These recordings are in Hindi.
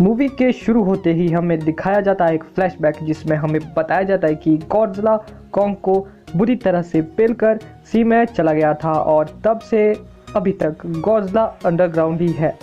मूवी के शुरू होते ही हमें दिखाया जाता है एक फ्लैशबैक जिसमें हमें बताया जाता है कि गॉडजिला कॉन्ग को बुरी तरह से पेलकर सी में चला गया था और तब से अभी तक गॉडजिला अंडरग्राउंड ही है।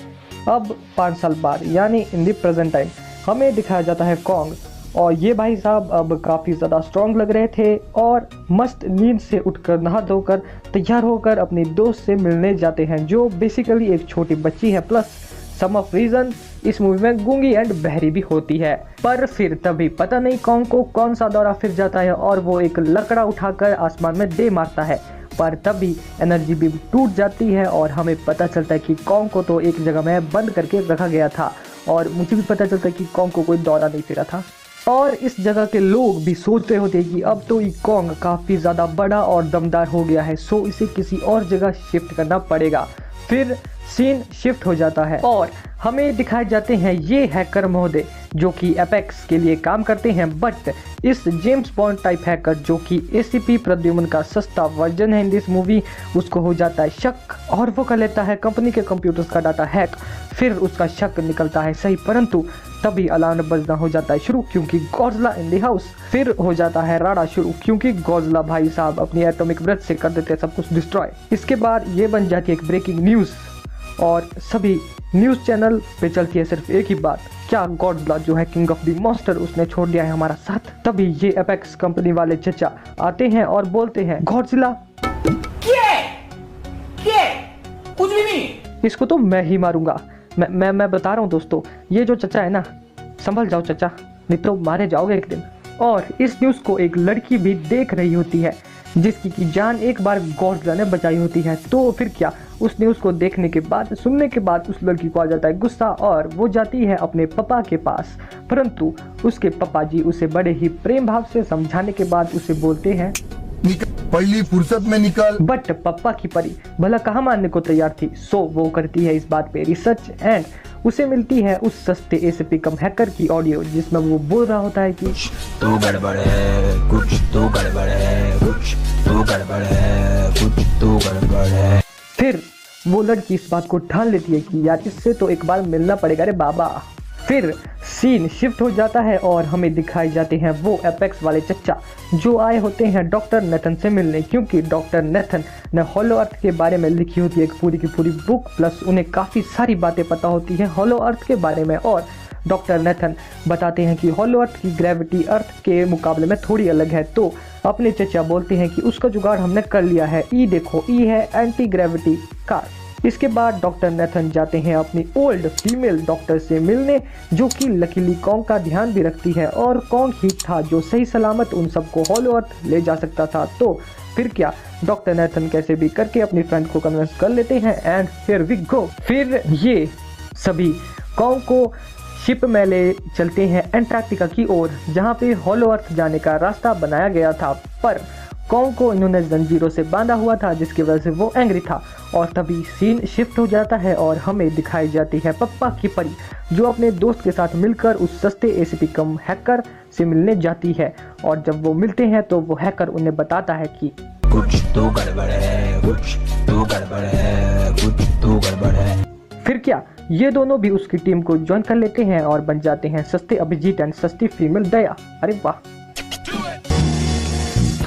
अब 5 साल बाद यानी इन द प्रेजेंट टाइम हमें दिखाया जाता है कॉन्ग और ये भाई साहब अब काफ़ी ज़्यादा स्ट्रॉन्ग लग रहे थे और मस्त नींद से उठकर नहा धोकर तैयार होकर अपनी दोस्त से मिलने जाते हैं जो बेसिकली एक छोटी बच्ची है प्लस सम ऑफ रीज़न इस मूवी में गूंगी एंड बहरी भी होती है। पर फिर तभी पता नहीं कॉन्ग को कौन सा दौरा फिर जाता है और वो एक लकड़ा उठाकर आसमान में दे मारता है, पर तभी एनर्जी बीम टूट जाती है और हमें पता चलता है कि कॉन्ग को तो एक जगह में बंद करके रखा गया था और मुझे भी पता चलता है कि कॉन्ग को कोई दौरा नहीं फिरा था। और इस जगह के लोग भी सोच रहे होते कि अब तो ये कॉन्ग काफ़ी ज़्यादा बड़ा और दमदार हो गया है, सो इसे किसी और जगह शिफ्ट करना पड़ेगा। फिर सीन शिफ्ट हो जाता है और हमें दिखाए जाते हैं ये हैकर महोदय जो कि एपेक्स के लिए काम करते हैं, बट इस जेम्स बॉन्ड टाइप हैकर जो कि एसीपी प्रद्युम्न का सस्ता वर्जन है इन दिस मूवी, उसको हो जाता है शक और वो कर लेता है कंपनी के कंप्यूटर्स का डाटा हैक। फिर उसका शक निकलता है सही, परंतु तभी अलार्म बजना हो जाता है शुरू क्योंकि गॉडजिला इन द हाउस। फिर हो जाता है राड़ा शुरू क्योंकि गॉडजिला भाई साहब अपनी एटॉमिक ब्रेथ से कर देते हैं सब कुछ डिस्ट्रॉय। इसके बाद ये बन जाती है एक ब्रेकिंग न्यूज़ और सभी न्यूज़ चैनल पे चलती है सिर्फ एक ही बात, क्या गॉडजिला जो है किंग ऑफ द मॉन्स्टर उसने छोड़ दिया है हमारा साथ। तभी ये एपेक्स कंपनी वाले चचा आते हैं और बोलते हैं गॉडजिला कुछ भी नहीं, इसको तो मैं ही मारूंगा। मैं बता रहा हूँ दोस्तों, ये जो चचा है ना, संभल जाओ चचा नहीं तो मारे जाओगे एक दिन। और इस न्यूज़ को एक लड़की भी देख रही होती है जिसकी की जान एक बार गॉडजिला ने बचाई होती है। तो फिर क्या, उस न्यूज़ को देखने के बाद सुनने के बाद उस लड़की को आ जाता है गुस्सा और वो जाती है अपने पापा के पास, परंतु उसके पापा जी उसे बड़े ही प्रेम भाव से समझाने के बाद उसे बोलते हैं पहली फुर्सत में निकल। बट पापा की परी भला कहाँ मानने को तैयार थी, सो वो करती है इस बात पे रिसर्च एंड उसे मिलती है उस सस्ते एसीपी कम हैकर की ऑडियो जिसमें वो बोल रहा होता है कि तू गड़बड़ है, कुछ तू गड़बड़ है, कुछ तू गड़बड़ है, कुछ तू गड़बड़ है। फिर वो लड़की इस बात को ठान लेती है कि यार इससे तो एक बार मिलना पड़ेगा रे बाबा। फिर सीन शिफ्ट हो जाता है और हमें दिखाई जाते हैं वो एपेक्स वाले चचा जो आए होते हैं डॉक्टर नेथन से मिलने क्योंकि डॉक्टर नेथन ने हॉलो अर्थ के बारे में लिखी होती है एक पूरी की पूरी बुक, प्लस उन्हें काफ़ी सारी बातें पता होती हैं हॉलो अर्थ के बारे में। और डॉक्टर नेथन बताते हैं कि हॉलो अर्थ की ग्रेविटी अर्थ के मुकाबले में थोड़ी अलग है। तो अपने चचा बोलते हैं कि उसका जुगाड़ हमने कर लिया है, ई देखो ई है एंटी ग्रेविटी कार। इसके बाद डॉक्टर नेथन जाते हैं अपनी ओल्ड फीमेल डॉक्टर से मिलने जो कि लकीली कॉन्ग का ध्यान भी रखती है और कॉन्ग ही था जो सही सलामत उन सबको हॉलो अर्थ ले जा सकता था। तो फिर क्या, डॉक्टर नेथन कैसे भी करके अपनी फ्रेंड को कन्विंस कर लेते हैं एंड हियर वी गो। फिर ये सभी कॉन्ग को शिप में ले चलते हैं एंटार्क्टिका की ओर जहाँ पे हॉलो अर्थ जाने का रास्ता बनाया गया था, पर कॉन्ग को इन्होंने जंजीरों से बांधा हुआ था जिसकी वजह से वो एंग्री था। और तभी सीन शिफ्ट हो जाता है और हमें दिखाई जाती है पप्पा की परी जो अपने दोस्त के साथ मिलकर उस सस्ते एसीपी कम हैकर से मिलने जाती है और जब वो मिलते हैं तो वो हैकर उन्हें बताता है कि कुछ तो गड़बड़ है, कुछ तो गड़बड़ है, कुछ तो गड़बड़ है। फिर क्या, ये दोनों भी उसकी टीम को ज्वाइन कर लेते हैं और बन जाते हैं सस्ते अभिजीत एंड सस्ती फीमेल दया। अरे वाह।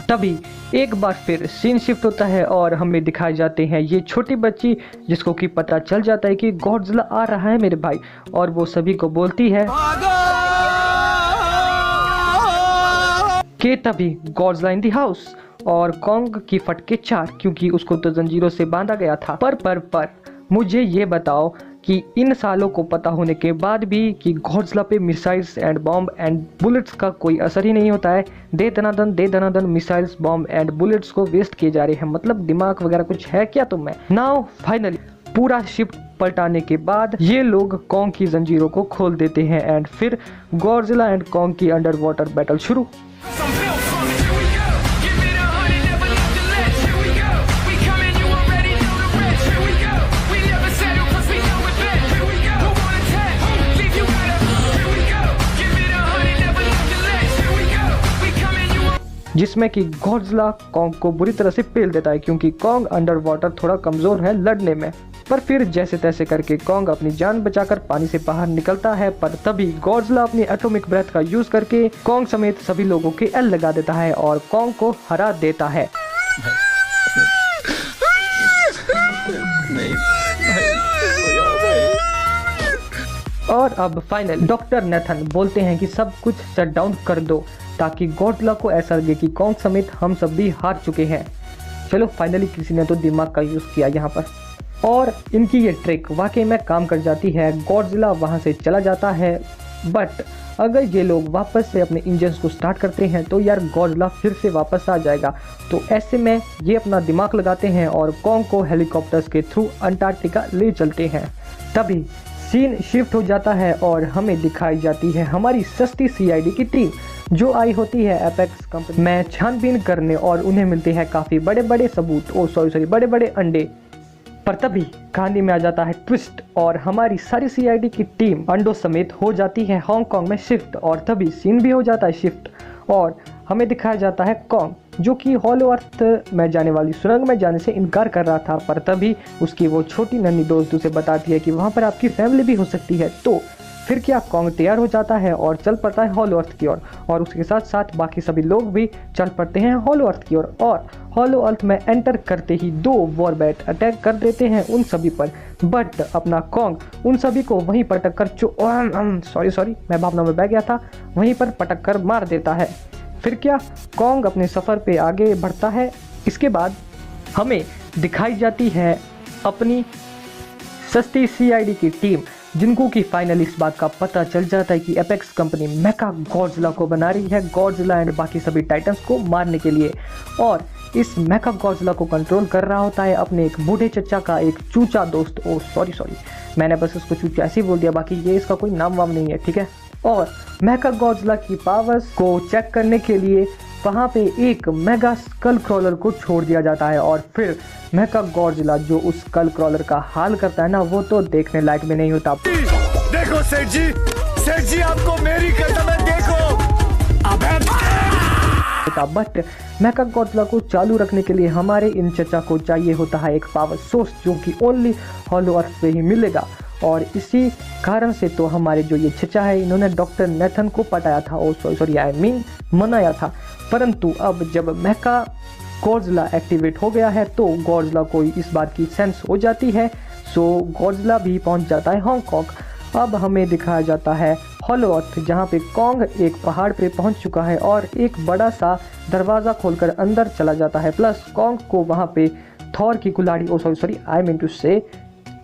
तभी एक बार फिर सीन शिफ्ट होता है और हमें दिखाए जाते हैं ये छोटी बच्ची जिसको कि पता चल जाता है कि गॉडजिला आ रहा है मेरे भाई, और वो सभी को बोलती है कि तभी गॉडजिला इन द हाउस और कॉन्ग की फटके 4 क्योंकि उसको तो जंजीरों से बांधा गया था। पर मुझे ये बताओ कि इन सालों को पता होने के बाद भी कि गॉडजिला पे missiles and bomb and bullets का कोई असर ही नहीं होता है। दे दनादन मिसाइल्स बॉम्ब एंड बुलेट्स को वेस्ट किए जा रहे हैं, मतलब दिमाग वगैरह कुछ है क्या तुम में। नाउ फाइनली पूरा शिप पलटाने के बाद ये लोग कॉन्ग की जंजीरों को खोल देते हैं एंड फिर गॉडजिला एंड कॉन्ग की अंडर वाटर बैटल शुरू। जिसमें कि गॉडजिला कॉन्ग को बुरी तरह से पेल देता है क्योंकि कॉन्ग अंडर वाटर थोड़ा कमज़ोर है लड़ने में। पर फिर जैसे तैसे करके कॉन्ग अपनी जान बचाकर पानी से बाहर निकलता है, पर तभी गॉडजिला अपनी एटॉमिक ब्रेथ का यूज करके कॉन्ग समेत सभी लोगों के एल लगा देता है और कॉन्ग को हरा देता है। और अब फाइनल डॉक्टर नेथन बोलते हैं कि सब कुछ शट डाउन कर दो ताकि गॉडजिला को ऐसा लगे कि कॉन्ग समेत हम सब भी हार चुके हैं। चलो फाइनली किसी ने तो दिमाग का यूज किया यहाँ पर, और इनकी ये ट्रिक वाकई में काम कर जाती है। गॉडजिला वहाँ से चला जाता है, बट अगर ये लोग वापस से अपने इंजन्स को स्टार्ट करते हैं तो यार गॉडजिला फिर से वापस आ जाएगा। तो ऐसे में ये अपना दिमाग लगाते हैं और कॉन्ग को हेलीकॉप्टर्स के थ्रू अंटार्कटिका ले चलते हैं। तभी सीन शिफ्ट हो जाता है और हमें दिखाई जाती है हमारी सस्ती सीआईडी की टीम जो आई होती है एपेक्स कंपनी में छानबीन करने, और उन्हें मिलते हैं काफ़ी बड़े बड़े सबूत, बड़े बड़े अंडे। पर तभी कहानी में आ जाता है ट्विस्ट और हमारी सारी सीआईडी की टीम अंडों समेत हो जाती है हांगकांग में शिफ्ट, और तभी सीन भी हो जाता है शिफ्ट और हमें दिखाया जाता है कॉन्ग जो कि हॉलो अर्थ में जाने वाली सुरंग में जाने से इनकार कर रहा था। पर तभी उसकी वो छोटी नन्ही दोस्त उसे बताती है कि वहाँ पर आपकी फैमिली भी हो सकती है। तो फिर क्या कॉन्ग तैयार हो जाता है और चल पड़ता है हॉलो अर्थ की ओर, और उसके साथ साथ बाकी सभी लोग भी चल पड़ते हैं हॉलो अर्थ की ओर। और हॉलो अर्थ में एंटर करते ही 2 वॉरबैट अटैक कर देते हैं उन सभी पर, बट अपना कॉन्ग उन सभी को वहीं पटक कर सॉरी मैं भावना में बह गया था, वहीं पर पटक कर मार देता है। फिर क्या कॉन्ग अपने सफ़र पे आगे बढ़ता है। इसके बाद हमें दिखाई जाती है अपनी सस्ती सीआईडी की टीम, जिनको कि फाइनली इस बात का पता चल जाता है कि एपेक्स कंपनी मेका गॉडजिला को बना रही है गॉडजिला एंड बाकी सभी टाइटन्स को मारने के लिए, और इस मेका गॉडजिला को कंट्रोल कर रहा होता है अपने एक बूढ़े चचा का एक चूचा दोस्त। सॉरी मैंने बस उसको चूचा ऐसे ही बोल दिया, बाकी ये इसका कोई नाम वाम नहीं है, ठीक है। और मेका गॉडजिला की पावर्स को चेक करने के लिए वहाँ पे एक मेगा स्कल क्रॉलर को छोड़ दिया जाता है, और फिर मेका गॉडजिला जो उस स्कल क्रॉलर का हाल करता है ना, वो तो देखने लायक भी नहीं होता। देखो सेठ जी आपको मेरी कसम है, देखो बट मेका गॉडजिला को चालू रखने के लिए हमारे इन चचा को चाहिए होता है एक पावर सोर्स जो कि ओनली हॉलो अर्थ पे ही मिलेगा, और इसी कारण से तो हमारे जो ये चचा है इन्होंने डॉक्टर नेथन को पटाया था, मनाया था। परंतु अब जब मेका गॉडजिला एक्टिवेट हो गया है तो गॉडजिला को इस बात की सेंस हो जाती है, सो गॉडजिला भी पहुंच जाता है हांगकांग। अब हमें दिखाया जाता है हॉलो अर्थ जहाँ पे कॉन्ग एक पहाड़ पे पहुंच चुका है और एक बड़ा सा दरवाज़ा खोलकर अंदर चला जाता है, प्लस कॉन्ग को वहाँ पे थॉर की कुल्हाड़ी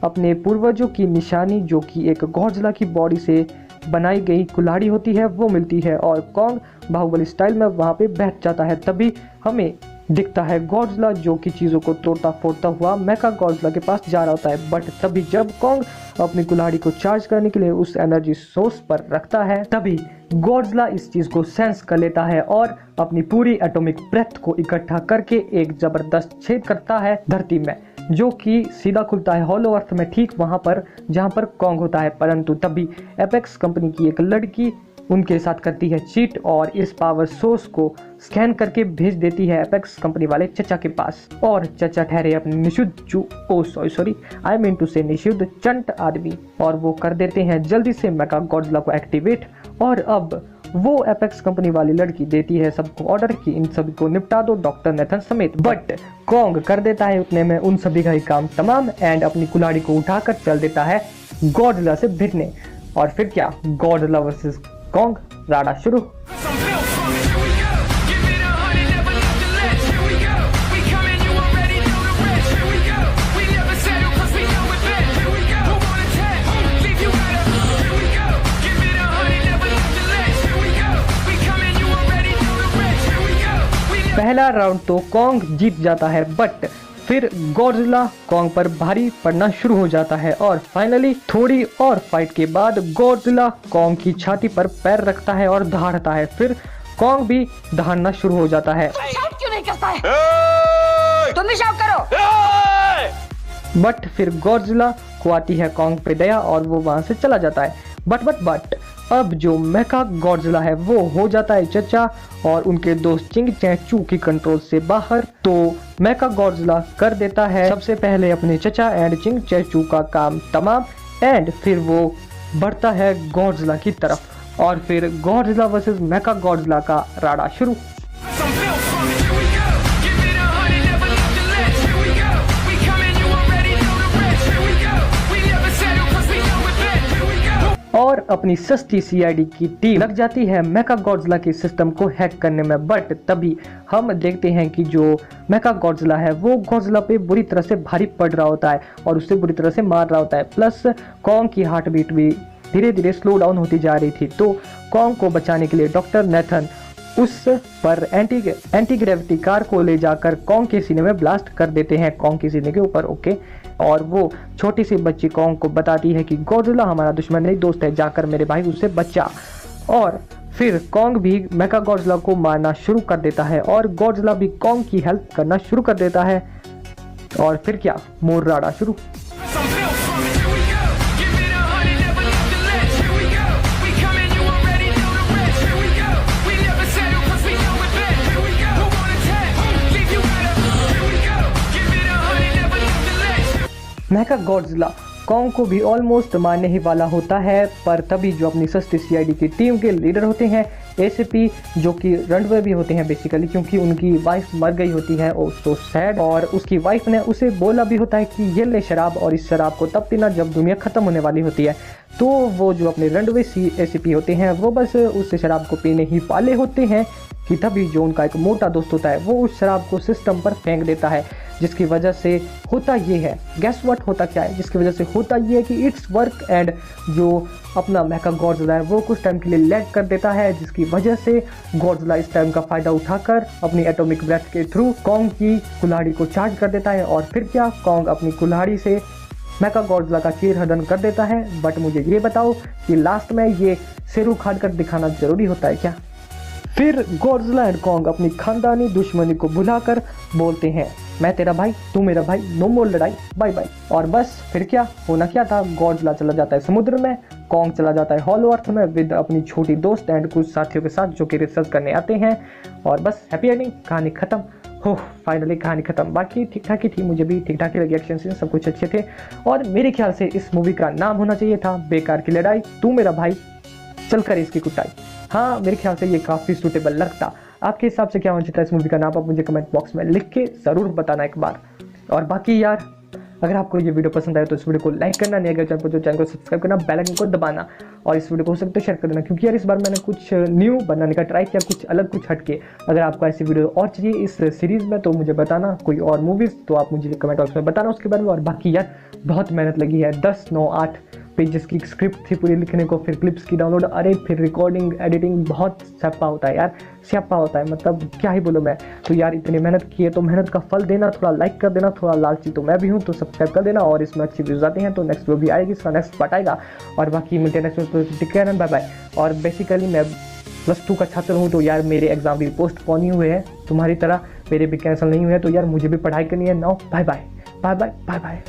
अपने पूर्वजों की निशानी जो कि एक गॉडजिला की बॉडी से बनाई गई कुल्हाड़ी होती है वो मिलती है, और कॉन्ग बाहुबली स्टाइल में वहाँ पे बैठ जाता है। तभी हमें दिखता है गॉडजिला जो कि चीज़ों को तोड़ता फोड़ता हुआ मेका गॉडजिला के पास जा रहा होता है, बट तभी जब कॉन्ग अपनी कुल्हाड़ी को चार्ज करने के लिए उस एनर्जी सोर्स पर रखता है, तभी गॉडजिला इस चीज़ को सेंस कर लेता है और अपनी पूरी एटॉमिक ब्रेथ को इकट्ठा करके एक ज़बरदस्त छेद करता है धरती में, जो कि सीधा खुलता है हॉलो अर्थ में ठीक वहाँ पर जहाँ पर कॉन्ग होता है। परंतु तभी एपेक्स कंपनी की एक लड़की उनके साथ करती है चीट और इस पावर सोर्स को स्कैन करके भेज देती है एपेक्स कंपनी वाले चचा के पास, और चचा ठहरे अपने निषुद्ध चंट आदमी, और वो कर देते हैं जल्दी से मेका गॉडजिला को एक्टिवेट। और अब वो एपेक्स कंपनी वाली लड़की देती है सबको ऑर्डर कि इन सभी को निपटा दो डॉक्टर नेथन समेत, बट कॉन्ग कर देता है उतने में उन सभी का ही काम तमाम एंड अपनी कुल्हाड़ी को उठाकर चल देता है गॉडजिला से भिड़ने। और फिर क्या गॉडजिला वर्सेस कॉन्ग राडा शुरू। पहला राउंड तो कॉन्ग जीत जाता है, बट फिर गॉडजिला कॉन्ग पर भारी पड़ना शुरू हो जाता है, और फाइनली थोड़ी और फाइट के बाद गॉडजिला कॉन्ग की छाती पर पैर रखता है और दहाड़ता है। फिर कॉन्ग भी दहाड़ना शुरू हो जाता है। क्यों नहीं करता है? तुम भी शाउट करो। बट फिर गॉडजिला को आती है कॉन्ग पे दया और वो वहां से चला जाता है। बट अब जो मेका गॉडजिला है वो हो जाता है चचा और उनके दोस्त चिंग चैचू की कंट्रोल से बाहर। तो मेका गॉडजिला कर देता है सबसे पहले अपने चचा एंड चिंग चैचू का काम तमाम, एंड फिर वो बढ़ता है गॉडजिला की तरफ और फिर गॉडजिला वर्सेस मेका गॉडजिला का राडा शुरू। Some built from it, here we go. Give it 100, never nothing less. Here we go. We coming, you already know the rest. Here we go. We never settle 'cause we know it best. Here we go. और अपनी सस्ती सीआईडी की टीम लग जाती है मेका गॉडजिला के सिस्टम को हैक करने में, बट तभी हम देखते हैं कि जो मेका गॉडजिला है वो गॉडजिला पे बुरी तरह से भारी पड़ रहा होता है और उससे बुरी तरह से मार रहा होता है। प्लस कॉन्ग की हार्ट बीट भी धीरे धीरे स्लो डाउन होती जा रही थी। तो कॉन्ग को बचाने के लिए डॉक्टर नेथन उस पर एंटी ग्रेविटी कार को ले जाकर कॉन्ग के सीने में ब्लास्ट कर देते हैं, कॉन्ग के सीने के ऊपर। ओके, और वो छोटी सी बच्ची कॉन्ग को बताती है कि गॉडजिला हमारा दुश्मन नहीं दोस्त है, जाकर मेरे भाई उससे बचा। और फिर कॉन्ग भी मेका गॉडजिला को मारना शुरू कर देता है और गॉडजिला भी कॉन्ग की हेल्प करना शुरू कर देता है। और फिर क्या, मोर राडा शुरू। Some built from it, here we go. Give it 100, never nothing less. Here we go. We coming, you already know the rest. Here we go. We never settle 'cause we know it best. Here we go. Who wanna test? Leave you right up. Here we go. Give it 100, never nothing less. Make a Godzilla Kong को भी ऑलमोस्ट मारने ही वाला होता है, पर तभी जो अपनी सस्ती सीआईडी की टीम के लीडर होते हैं एसीपी, जो कि रनवे भी होते हैं बेसिकली, क्योंकि उनकी वाइफ मर गई होती है और सो सैड, और उसकी वाइफ ने उसे बोला भी होता है कि ये ले शराब, और इस शराब को तब पीना जब दुनिया खत्म होने वाली होती है। तो वो जो अपने रनवे एसीपी होते हैं वो बस उस शराब को पीने ही वाले होते हैं कि तभी जो उनका एक मोटा दोस्त होता है वो उस शराब को सिस्टम पर फेंक देता है, जिसकी वजह से होता ये है, गेस व्हाट होता क्या है, जिसकी वजह से होता ये है कि इट्स वर्क, एंड जो अपना मेका गॉडजिला है वो कुछ टाइम के लिए लैग कर देता है, जिसकी वजह से गॉडजिला इस टाइम का फायदा उठाकर अपनी एटॉमिक ब्रेथ के थ्रू कॉन्ग की कुल्हाड़ी को चार्ज कर देता है। और फिर क्या, कॉन्ग अपनी कुल्हाड़ी से मेका गॉडजिला का चीर हरण कर देता है। बट मुझे ये बताओ कि लास्ट में ये सिर उखाड़ कर दिखाना जरूरी होता है क्या? फिर गॉडजिला एंड कॉन्ग अपनी खानदानी दुश्मनी को भुलाकर बोलते हैं, मैं तेरा भाई तू मेरा भाई, नो मोर लड़ाई, बाय बाय। और बस फिर क्या होना क्या था, गॉडजिला चला जाता है समुद्र में, कॉन्ग चला जाता है हॉलो अर्थ में विद अपनी छोटी दोस्त एंड कुछ साथियों के साथ जो कि रिसर्च करने आते हैं। और बस हैप्पी एंडिंग, कहानी खत्म हो, फाइनली कहानी खत्म। बाकी ठीक ठाक ही थी, मुझे भी ठीक ठाक ही लगी, एक्शन सीन सब कुछ अच्छे थे। और मेरे ख्याल से इस मूवी का नाम होना चाहिए था बेकार की लड़ाई, तू मेरा भाई चल कर इसकी कुटाई। हाँ, मेरे ख्याल से ये काफ़ी सूटेबल लगता। आपके हिसाब से क्या होना चाहिए था इस मूवी का नाम, आप मुझे कमेंट बॉक्स में लिख के ज़रूर बताना एक बार। और बाकी यार, अगर आपको ये वीडियो पसंद आए तो इस वीडियो को लाइक करना, नहीं अगर चैनल को सब्सक्राइब करना, बेल आइकन को दबाना, और इस वीडियो को हो सकता है शेयर कर देना, क्योंकि यार इस बार मैंने कुछ न्यू बनाने का ट्राई किया, कुछ अलग कुछ हटके। अगर आपको ऐसी वीडियो और चाहिए इस सीरीज़ में तो मुझे बताना, कोई और मूवीज़ तो आप मुझे कमेंट बॉक्स में बताना उसके बारे में। और बाकी यार बहुत मेहनत लगी है, 10, 9, 8 पेजेस की स्क्रिप्ट थी पूरी लिखने को, फिर क्लिप्स की डाउनलोड, अरे फिर रिकॉर्डिंग एडिटिंग, बहुत स्यापा होता है यार, स्यापा होता है, मतलब क्या ही बोलूँ मैं। तो यार इतनी मेहनत की है तो मेहनत का फल देना, थोड़ा लाइक कर देना, थोड़ा लालची तो मैं भी हूँ तो सब्सक्राइब कर देना। और इसमें अच्छी व्यूज़ आते हैं तो नेक्स्ट वीडियो भी आएगी, इसका नेक्स्ट पार्ट आएगा। और बाकी मिलते हैं next video, take care and bye bye. और बेसिकली मैं +2 का छात्र हूँ तो यार मेरे एग्जाम भी पोस्टपोन ही हुए हैं, तुम्हारी तरह मेरे भी कैंसिल नहीं हुए हैं, तो यार मुझे भी पढ़ाई करनी है। Now bye bye bye bye bye bye.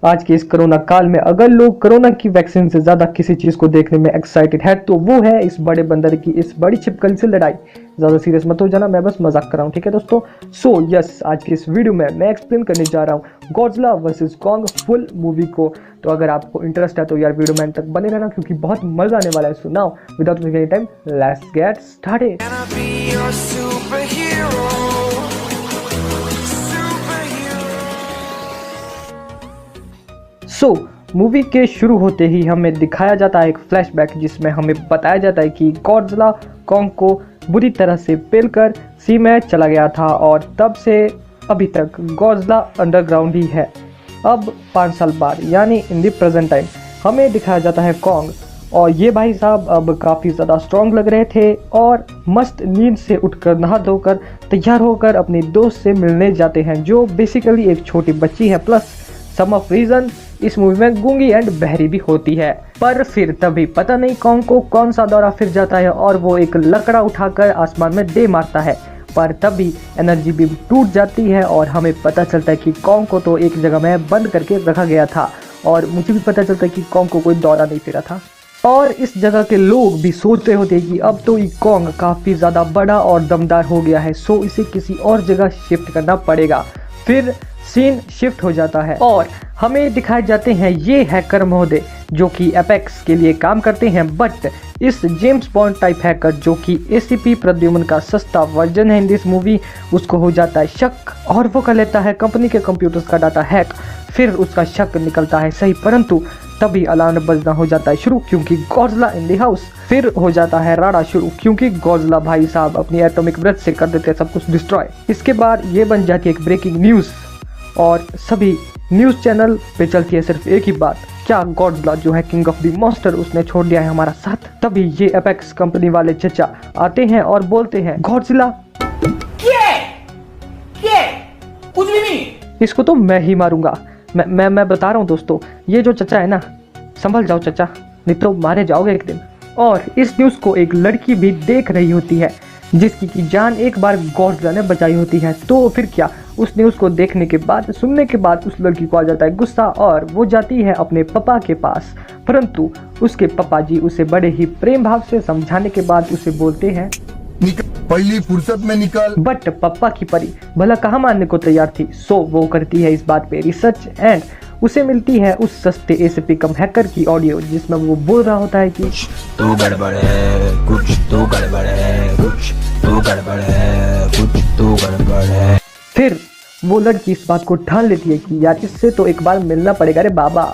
आज के इस कोरोना काल में अगर लोग कोरोना की वैक्सीन से ज्यादा किसी चीज को देखने में एक्साइटेड है तो वो है इस बड़े बंदर की इस बड़ी छिपकली से लड़ाई। ज्यादा सीरियस मत हो जाना, मैं बस मजाक कर रहा हूँ, ठीक है दोस्तों। यस, आज के इस वीडियो में मैं एक्सप्लेन करने जा रहा हूँ Godzilla versus Kong full movie को। तो अगर आपको इंटरेस्ट है तो यार वीडियो में अंत तक बने रहना क्योंकि बहुत मजा आने वाला है। So now without wasting any time let's get started. Can I be your superhero? Movie के शुरू होते ही हमें दिखाया जाता है एक फ्लैशबैक जिसमें हमें बताया जाता है कि गॉडजिला कॉन्ग को बुरी तरह से पेलकर सी में चला गया था और तब से अभी तक गॉडजिला अंडरग्राउंड ही है। अब 5 साल बाद यानी इन द प्रेजेंट टाइम हमें दिखाया जाता है कॉन्ग, और ये भाई साहब अब काफ़ी ज़्यादा स्ट्रॉन्ग लग रहे थे और मस्त नींद से उठकर नहा धोकर तैयार होकर अपने दोस्त से मिलने जाते हैं जो बेसिकली एक छोटी बच्ची है, प्लस सम ऑफ रीजन इस मूवी में गूंगी एंड बहरी भी होती है। पर फिर तभी पता नहीं कॉन्ग को कौन सा दौरा फिर जाता है और वो एक लकड़ा उठाकर आसमान में दे मारता है, पर तभी एनर्जी बीम टूट जाती है और हमें पता चलता है कि कॉन्ग को तो एक जगह में बंद करके रखा गया था। और मुझे भी पता चलता है कि कॉन्ग को कोई दौरा नहीं फिरा था। और इस जगह के लोग भी सोच रहे होते कि अब तो ये कॉन्ग काफ़ी ज़्यादा बड़ा और दमदार हो गया है, सो इसे किसी और जगह शिफ्ट करना पड़ेगा। फिर सीन शिफ्ट हो जाता है और हमें दिखाए जाते हैं ये हैकर महोदय जो कि एपेक्स के लिए काम करते हैं, बट इस जेम्स बॉन्ड टाइप हैकर जो कि एसीपी प्रद्युम्न का सस्ता वर्जन है इन दिस मूवी, उसको हो जाता है शक और वो कर लेता है कंपनी के कंप्यूटर्स का डाटा हैक। फिर उसका शक निकलता है सही, परंतु तभी अलार्म बजना हो जाता है शुरू क्योंकि गॉडजिला इन द हाउस। फिर हो जाता है राडा शुरू क्योंकि गॉडजिला भाई साहब अपनी एटॉमिक ब्रेथ से कर देते हैं सब कुछ डिस्ट्रॉय। इसके बाद ये बन जाती है एक ब्रेकिंग न्यूज़ और सभी न्यूज़ चैनल पे चलती है सिर्फ एक ही बात, क्या गॉडजिला जो है किंग ऑफ द मॉन्स्टर उसने छोड़ दिया है हमारा साथ। तभी ये एपेक्स कंपनी वाले चचा आते हैं और बोलते हैं गॉडजिला कुछ भी नहीं, इसको तो मैं ही मारूंगा। मैं बता रहा हूँ दोस्तों, ये जो चचा है ना, संभल जाओ चचा, नहीं तो मारे जाओगे एक दिन। और इस न्यूज़ को एक लड़की भी देख रही होती है जिसकी की जान एक बार गॉडजिला ने बचाई होती है। तो फिर क्या, उस न्यूज़ को देखने के बाद, सुनने के बाद उस लड़की को आ जाता है गुस्सा और वो जाती है अपने पापा के पास, परंतु उसके पापा जी उसे बड़े ही प्रेम भाव से समझाने के बाद उसे बोलते हैं पहली फुर्सत में निकल। बट पापा की परी भला कहाँ मानने को तैयार थी। वो करती है इस बात पे रिसर्च एंड उसे मिलती है उस सस्ते एसीपी कम हैकर की ऑडियो जिसमें वो बोल रहा होता है कि तो गड़बड़ है, कुछ तो गड़बड़ है, कुछ तो गड़बड़ है, कुछ तो गड़बड़ है। फिर वो लड़की इस बात को ठान लेती है कि यार इससे तो एक बार मिलना पड़ेगा रे बाबा।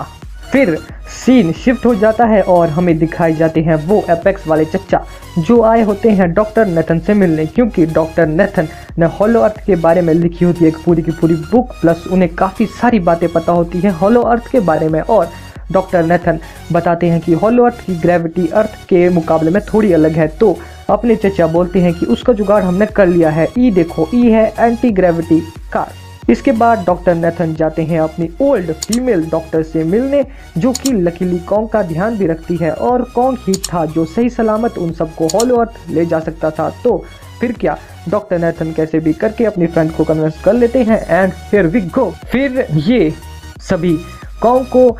फिर सीन शिफ्ट हो जाता है और हमें दिखाए जाते हैं वो एपेक्स वाले चच्चा जो आए होते हैं डॉक्टर नेथन से मिलने, क्योंकि डॉक्टर नेथन ने हॉलो अर्थ के बारे में लिखी होती है एक पूरी की पूरी बुक, प्लस उन्हें काफ़ी सारी बातें पता होती हैं हॉलो अर्थ के बारे में। और डॉक्टर नेथन बताते हैं कि हॉलो अर्थ की ग्रेविटी अर्थ के मुकाबले में थोड़ी अलग है। तो अपने चचा बोलते हैं कि उसका जुगाड़ हमने कर लिया है, ई देखो, ई है एंटी ग्रेविटी कार। इसके बाद डॉक्टर नेथन जाते हैं अपनी ओल्ड फीमेल डॉक्टर से मिलने जो कि लकीली कॉन्ग का ध्यान भी रखती है और कॉन्ग ही था जो सही सलामत उन सबको हॉलो अर्थ ले जा सकता था। तो फिर क्या, डॉक्टर नेथन कैसे भी करके अपनी फ्रेंड को कन्विंस कर लेते हैं एंड फिर वी गो। फिर ये सभी कॉन्ग को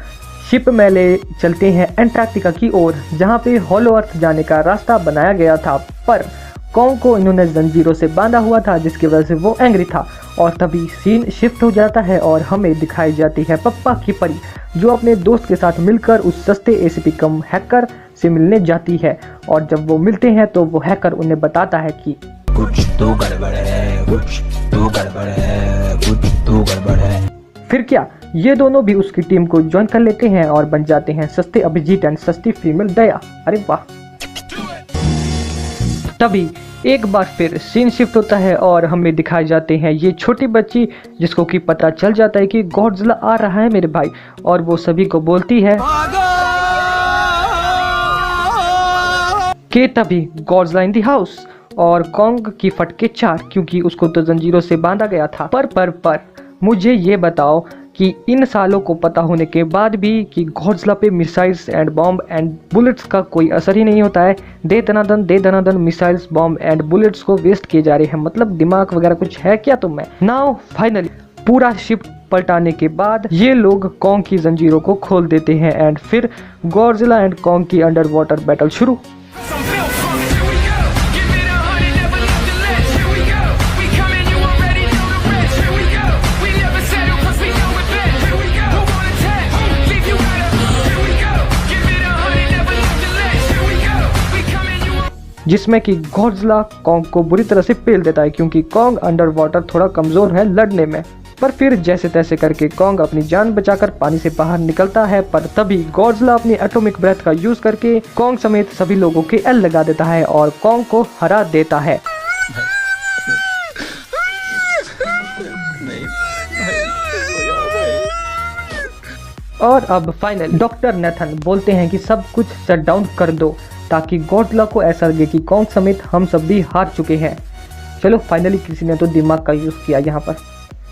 शिप में ले चलते हैं एंटार्क्टिका की ओर जहाँ पे हॉलो अर्थ जाने का रास्ता बनाया गया था, पर कॉन्ग को इन्होंने जंजीरों से बांधा हुआ था जिसकी वजह से वो एंग्री था। और तभी सीन शिफ्ट हो जाता है और हमें दिखाई जाती है पप्पा की परी जो अपने दोस्त के साथ मिलकर उस सस्ते एसीपी कम हैकर से मिलने जाती है। और जब वो मिलते हैं तो वो हैकर उन्हें बताता है कि कुछ तो गड़बड़ है, कुछ तो गड़बड़ है, कुछ तो गड़बड़ है। फिर क्या, ये दोनों भी उसकी टीम को ज्वाइन कर लेते हैं और बन जाते हैं सस्ते अभिजीत एंड सस्ती फीमेल दया। अरे वाह। तभी एक बार फिर सीन शिफ्ट होता है और हमें दिखाए जाते हैं ये छोटी बच्ची जिसको कि पता चल जाता है कि गॉडजिला आ रहा है मेरे भाई, और वो सभी को बोलती है कि तभी गॉडजिला इन द हाउस और कॉन्ग की फटके 4 क्योंकि उसको तो जंजीरों से बांधा गया था। पर मुझे ये बताओ कि इन सालों को पता होने के बाद भी कि गॉडजिला पे missiles and bomb and bullets का कोई असर ही नहीं होता है। दे दनादन मिसाइल्स बॉम्ब एंड बुलेट्स को वेस्ट किए जा रहे हैं, मतलब दिमाग वगैरह कुछ है क्या तुम्हें। नाउ फाइनली पूरा शिप पलटाने के बाद ये लोग कॉन्ग की जंजीरों को खोल देते हैं एंड फिर गॉडजिला एंड कॉन्ग की अंडर वाटर बैटल शुरू। I'm built from it. Here we go. Give it 100, never nothing less. Here we go. We coming, you already know the rest. Here we go. We never settle 'cause we know it best. Here we go. Who wanna test? Leave you right up. Here we go. Give it 100, never nothing less. Here we go. We coming, you जिसमें कि गॉडजिला कॉन्ग को बुरी तरह से पेल देता है क्योंकि कॉन्ग अंडर वाटर थोड़ा कमजोर है लड़ने में। पर फिर जैसे तैसे करके कॉन्ग अपनी जान बचाकर पानी से बाहर निकलता है, पर तभी गॉडजिला अपनी एटॉमिक ब्रेथ का यूज करके कॉन्ग समेत सभी लोगों के एल लगा देता है और कॉन्ग को हरा देता है। और अब फाइनल डॉक्टर नेथन बोलते हैं कि सब कुछ शट डाउन कर दो ताकि गॉडजिला को ऐसा लगे कि कॉन्ग समेत हम सब भी हार चुके हैं। चलो फाइनली किसी ने तो दिमाग का यूज किया यहाँ पर,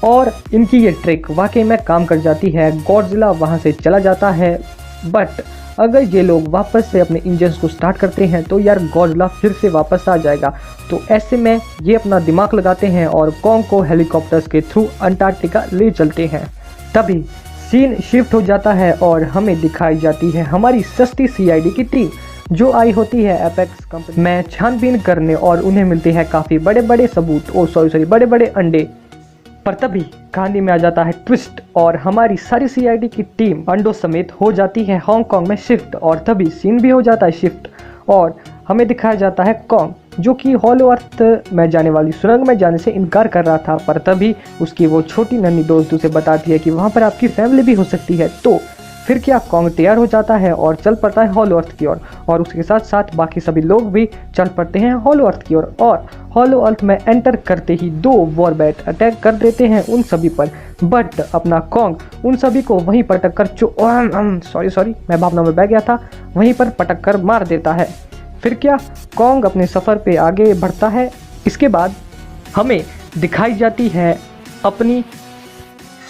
और इनकी ये ट्रिक वाकई में काम कर जाती है। गॉडजिला वहाँ से चला जाता है, बट अगर ये लोग वापस से अपने इंजन्स को स्टार्ट करते हैं तो यार गॉडजिला फिर से वापस आ जाएगा। तो ऐसे में ये अपना दिमाग लगाते हैं और कॉन्ग को हेलीकॉप्टर्स के थ्रू अंटार्कटिका ले चलते हैं। तभी सीन शिफ्ट हो जाता है और हमें दिखाई जाती है हमारी सस्ती सीआईडी की टीम जो आई होती है एपेक्स कंपनी में छानबीन करने, और उन्हें मिलते हैं काफ़ी बड़े बड़े सबूत, बड़े बड़े अंडे। पर तभी कहानी में आ जाता है ट्विस्ट और हमारी सारी सीआईडी की टीम अंडों समेत हो जाती है हांगकांग में शिफ्ट, और तभी सीन भी हो जाता है शिफ्ट और हमें दिखाया जाता है कॉन्ग जो कि हॉलो अर्थ में जाने वाली सुरंग में जाने से इनकार कर रहा था। पर तभी उसकी वो छोटी नन्ही दोस्त उसे बताती है कि वहाँ पर आपकी फैमिली भी हो सकती है। तो फिर क्या कॉन्ग तैयार हो जाता है और चल पड़ता है हॉलो अर्थ की ओर, और उसके साथ साथ बाकी सभी लोग भी चल पड़ते हैं हॉलो अर्थ की ओर। और हॉलो अर्थ में एंटर करते ही दो वॉरबैट अटैक कर देते हैं उन सभी पर, बट अपना कॉन्ग उन सभी को वहीं पटक कर सॉरी मैं भावना में बह गया था, वहीं पर पटक कर मार देता है। फिर क्या कॉन्ग अपने सफ़र पे आगे बढ़ता है। इसके बाद हमें दिखाई जाती है अपनी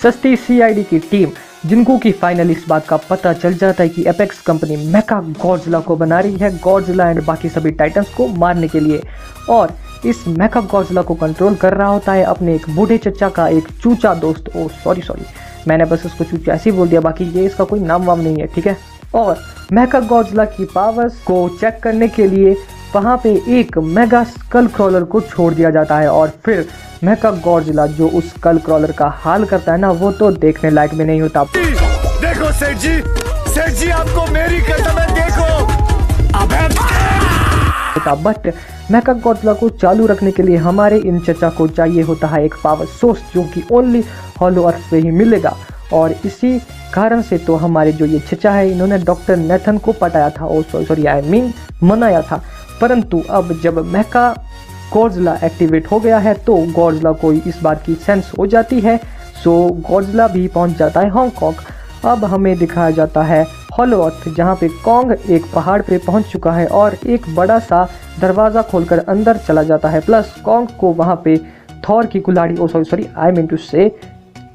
सस्ती सीआईडी की टीम जिनको कि फाइनली इस बात का पता चल जाता है कि एपेक्स कंपनी मेका गॉडजिला को बना रही है गॉडजिला एंड बाकी सभी टाइटन्स को मारने के लिए, और इस मेका गॉडजिला को कंट्रोल कर रहा होता है अपने एक बूढ़े चचा का एक चूचा दोस्त। सॉरी मैंने बस उसको चूचा ऐसे ही बोल दिया, बाकी ये इसका कोई नाम वाम नहीं है, ठीक है। और मेका गॉडजिला की पावर्स को चेक करने के लिए वहाँ पे एक मेगा स्कल क्रॉलर को छोड़ दिया जाता है, और फिर मेका गॉडजिला जो उस स्कल क्रॉलर का हाल करता है ना, वो तो देखने लायक भी नहीं होता। देखो सेठ जी आपको मेरी कसम है, देखो बट मेका गॉडजिला को चालू रखने के लिए हमारे इन चचा को चाहिए होता है एक पावर सोर्स जो कि ओनली हॉलो अर्थ से ही मिलेगा, और इसी कारण से तो हमारे जो ये चचा है इन्होंने डॉक्टर नेथन को पटाया था, मनाया था। परंतु अब जब मेका गॉडजिला एक्टिवेट हो गया है तो गॉडजिला को इस बात की सेंस हो जाती है, सो गॉडजिला भी पहुंच जाता है हांगकांग। अब हमें दिखाया जाता है हॉलो अर्थ जहाँ पे कॉन्ग एक पहाड़ पे पहुंच चुका है और एक बड़ा सा दरवाज़ा खोलकर अंदर चला जाता है, प्लस कॉन्ग को वहाँ पे थॉर की कुल्हाड़ी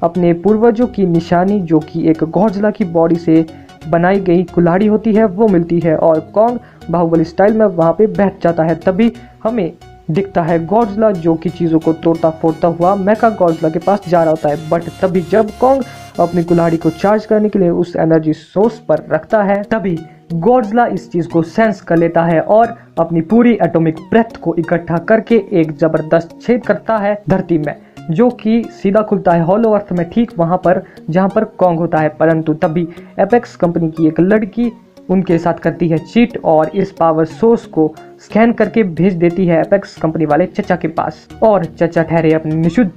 अपने पूर्वजों की निशानी जो कि एक गॉडजिला की बॉडी से बनाई गई कुल्हाड़ी होती है वो मिलती है, और कॉन्ग बाहुबली स्टाइल में वहाँ पे बैठ जाता है। तभी हमें दिखता है गॉडजिला जो कि चीज़ों को तोड़ता फोड़ता हुआ मेका गॉडजिला के पास जा रहा होता है, बट तभी जब कॉन्ग अपनी कुल्हाड़ी को चार्ज करने के लिए उस एनर्जी सोर्स पर रखता है तभी गॉडजिला इस चीज़ को सेंस कर लेता है और अपनी पूरी एटॉमिक ब्रेथ को इकट्ठा करके एक ज़बरदस्त छेद करता है धरती में, जो कि सीधा खुलता है हॉलो अर्थ में ठीक वहाँ पर जहाँ पर कॉन्ग होता है। परंतु तभी एपेक्स कंपनी की एक लड़की उनके साथ करती है चीट और इस पावर सोर्स को स्कैन करके भेज देती है एपेक्स कंपनी वाले चचा के पास, और चचा ठहरे अपने निषुद्ध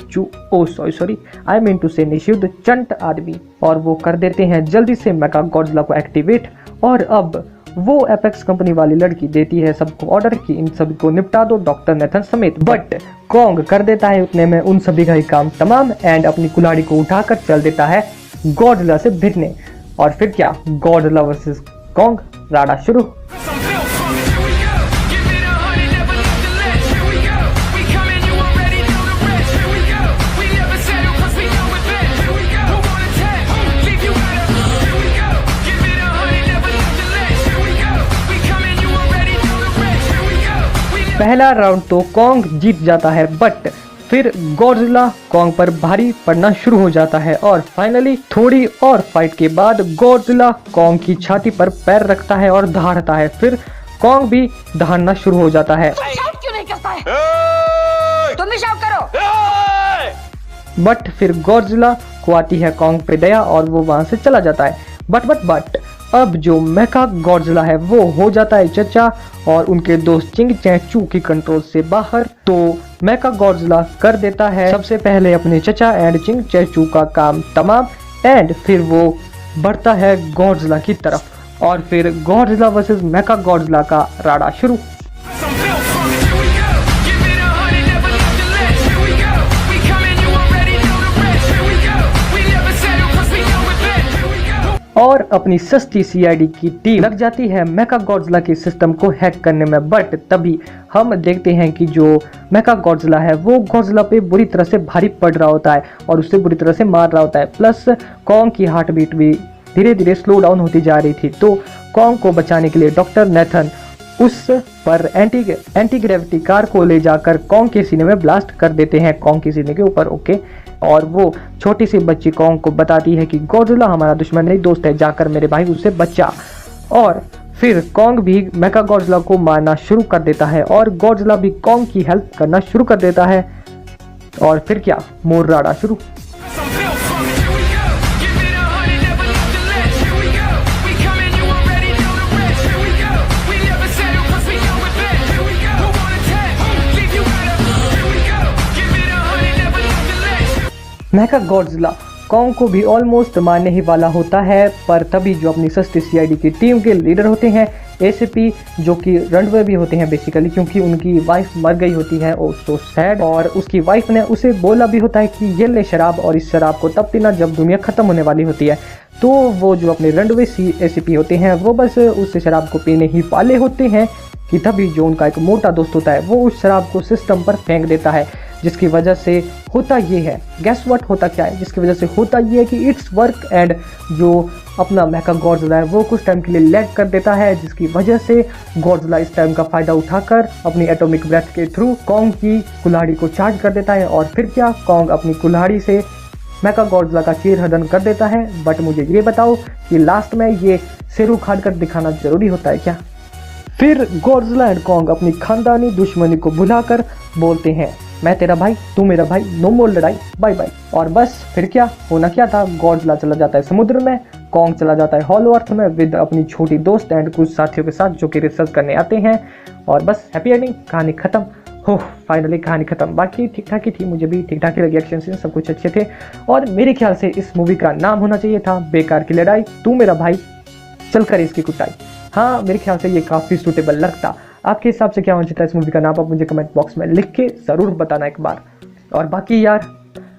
चंट आदमी, और वो कर देते हैं जल्दी से मेका गॉडजिला को एक्टिवेट। और अब वो एपेक्स कंपनी वाली लड़की देती है सबको ऑर्डर कि इन सभी को निपटा दो डॉक्टर नेथन समेत, बट कॉन्ग कर देता है उतने में उन सभी का ही काम तमाम एंड अपनी कुल्हाड़ी को उठाकर चल देता है गॉडजिला से भिड़ने। और फिर क्या गॉडजिला वर्सेस कॉन्ग राडा शुरू। I'm built from it. Here we go. Give it 100, never nothing less. Here we go. We coming, you already know the rest. Here we go. We never settle 'cause we know it best. Here we go. Who wanna test? Leave you right up. Here we go. Give it 100, never nothing less. Here we go. We coming, you already know the rest. Here we go. We never पहला राउंड तो कॉन्ग जीत जाता है, बट फिर गॉडजिला कॉन्ग पर भारी पड़ना शुरू हो जाता है और फाइनली थोड़ी और फाइट के बाद गॉडजिला कॉन्ग की छाती पर पैर रखता है और दहाड़ता है। फिर कॉन्ग भी दहाड़ना शुरू हो जाता है। शाउट क्यों नहीं करता है? तुम भी शाउट करो। बट फिर गॉडजिला को आती है कॉन्ग पे दया और वो वहां से चला जाता है। बट अब जो मेका गॉडजिला है वो हो जाता है चचा और उनके दोस्त चिंग चैचू की कंट्रोल से बाहर। तो मेका गॉडजिला कर देता है सबसे पहले अपने चचा एंड चिंग चैचू का काम तमाम एंड फिर वो बढ़ता है गॉडजिला की तरफ और फिर गॉडजिला वर्सेस मेका गॉडजिला का राडा शुरू। I'm built from it. Here we go. Give it 100, never left the ledge. Here we go. We coming, you already know the rest. Here we go. We never settle 'cause we know it best. Here we go. और अपनी सस्ती सीआईडी की टीम लग जाती है मेका गॉडजिला के सिस्टम को हैक करने में। बट तभी हम देखते हैं कि जो मेका गॉडजिला है वो गॉडजिला पे बुरी तरह से भारी पड़ रहा होता है और उससे बुरी तरह से मार रहा होता है। प्लस कॉन्ग की हार्ट बीट भी धीरे धीरे स्लो डाउन होती जा रही थी। तो कॉन्ग को बचाने के लिए डॉक्टर नेथन उस पर एंटी ग्रेविटी कार को ले जाकर कॉन्ग के सीने में ब्लास्ट कर देते हैं, कॉन्ग के सीने के ऊपर। ओके, और वो छोटी सी बच्ची कॉन्ग को बताती है कि गॉडजिला हमारा दुश्मन नहीं दोस्त है, जाकर मेरे भाई उससे बचा। और फिर कॉन्ग भी मेका गॉडजिला को मारना शुरू कर देता है और गॉडजिला भी कॉन्ग की हेल्प करना शुरू कर देता है। और फिर क्या, मोर राडा शुरू। I'm built from it. Here we go. Give it 100, never left the ledge. Here we go. We coming, you already know the rest. Here we go. We never settle 'cause we know it best. Here we go. Who wanna test? Leave you out of. Here we go. Give it 100, never left the ledge. Mecha Godzilla Kong को भी ऑलमोस्ट मारने ही वाला होता है, पर तभी जो अपनी सस्ती सीआईडी की टीम के लीडर होते हैं एसीपी, जो कि रनवे भी होते हैं बेसिकली, क्योंकि उनकी वाइफ मर गई होती है और सो सैड, और उसकी वाइफ ने उसे बोला भी होता है कि ये ले शराब और इस शराब को तब पीना जब दुनिया खत्म होने वाली होती है। तो वो जो अपने रनवे एसीपी होते हैं वो बस उस शराब को पीने ही वाले होते हैं कि तभी जो उनका एक मोटा दोस्त होता है वो उस शराब को सिस्टम पर फेंक देता है, जिसकी वजह से होता ये है, गैस व्हाट होता क्या है, जिसकी वजह से होता ये है कि इट्स वर्क एंड जो अपना मेका गॉडजिला है वो कुछ टाइम के लिए लैग कर देता है, जिसकी वजह से गॉडजिला इस टाइम का फायदा उठाकर अपनी एटॉमिक ब्रेथ के थ्रू कॉन्ग की कुल्हाड़ी को चार्ज कर देता है। और फिर क्या, कॉन्ग अपनी कुल्हाड़ी से मेका गॉडजिला का चीर हरण कर देता है। बट मुझे ये बताओ कि लास्ट में ये सिर उखाड़ कर दिखाना जरूरी होता है क्या? फिर गॉडजिला एंड कॉन्ग अपनी खानदानी दुश्मनी को भुलाकर बोलते हैं, मैं तेरा भाई तू मेरा भाई, नो मोर लड़ाई, बाय बाय। और बस फिर क्या होना क्या था, गॉडजिला चला जाता है समुद्र में, कॉन्ग चला जाता है हॉलो अर्थ में विद अपनी छोटी दोस्त एंड कुछ साथियों के साथ जो कि रिसर्च करने आते हैं। और बस हैप्पी एंडिंग, कहानी खत्म हो, फाइनली कहानी खत्म। बाकी ठीक ठाक ही थी, मुझे भी ठीक ठाक ही लगी, एक्शन सीन सब कुछ अच्छे थे। और मेरे ख्याल से इस मूवी का नाम होना चाहिए था बेकार की लड़ाई, तू मेरा भाई चल कर इसकी कुटाई। हाँ, मेरे ख्याल से ये काफ़ी सूटेबल लगता। आपके हिसाब से क्या होना चाहिए था इस मूवी का नाम, आप मुझे कमेंट बॉक्स में लिख के ज़रूर बताना एक बार। और बाकी यार,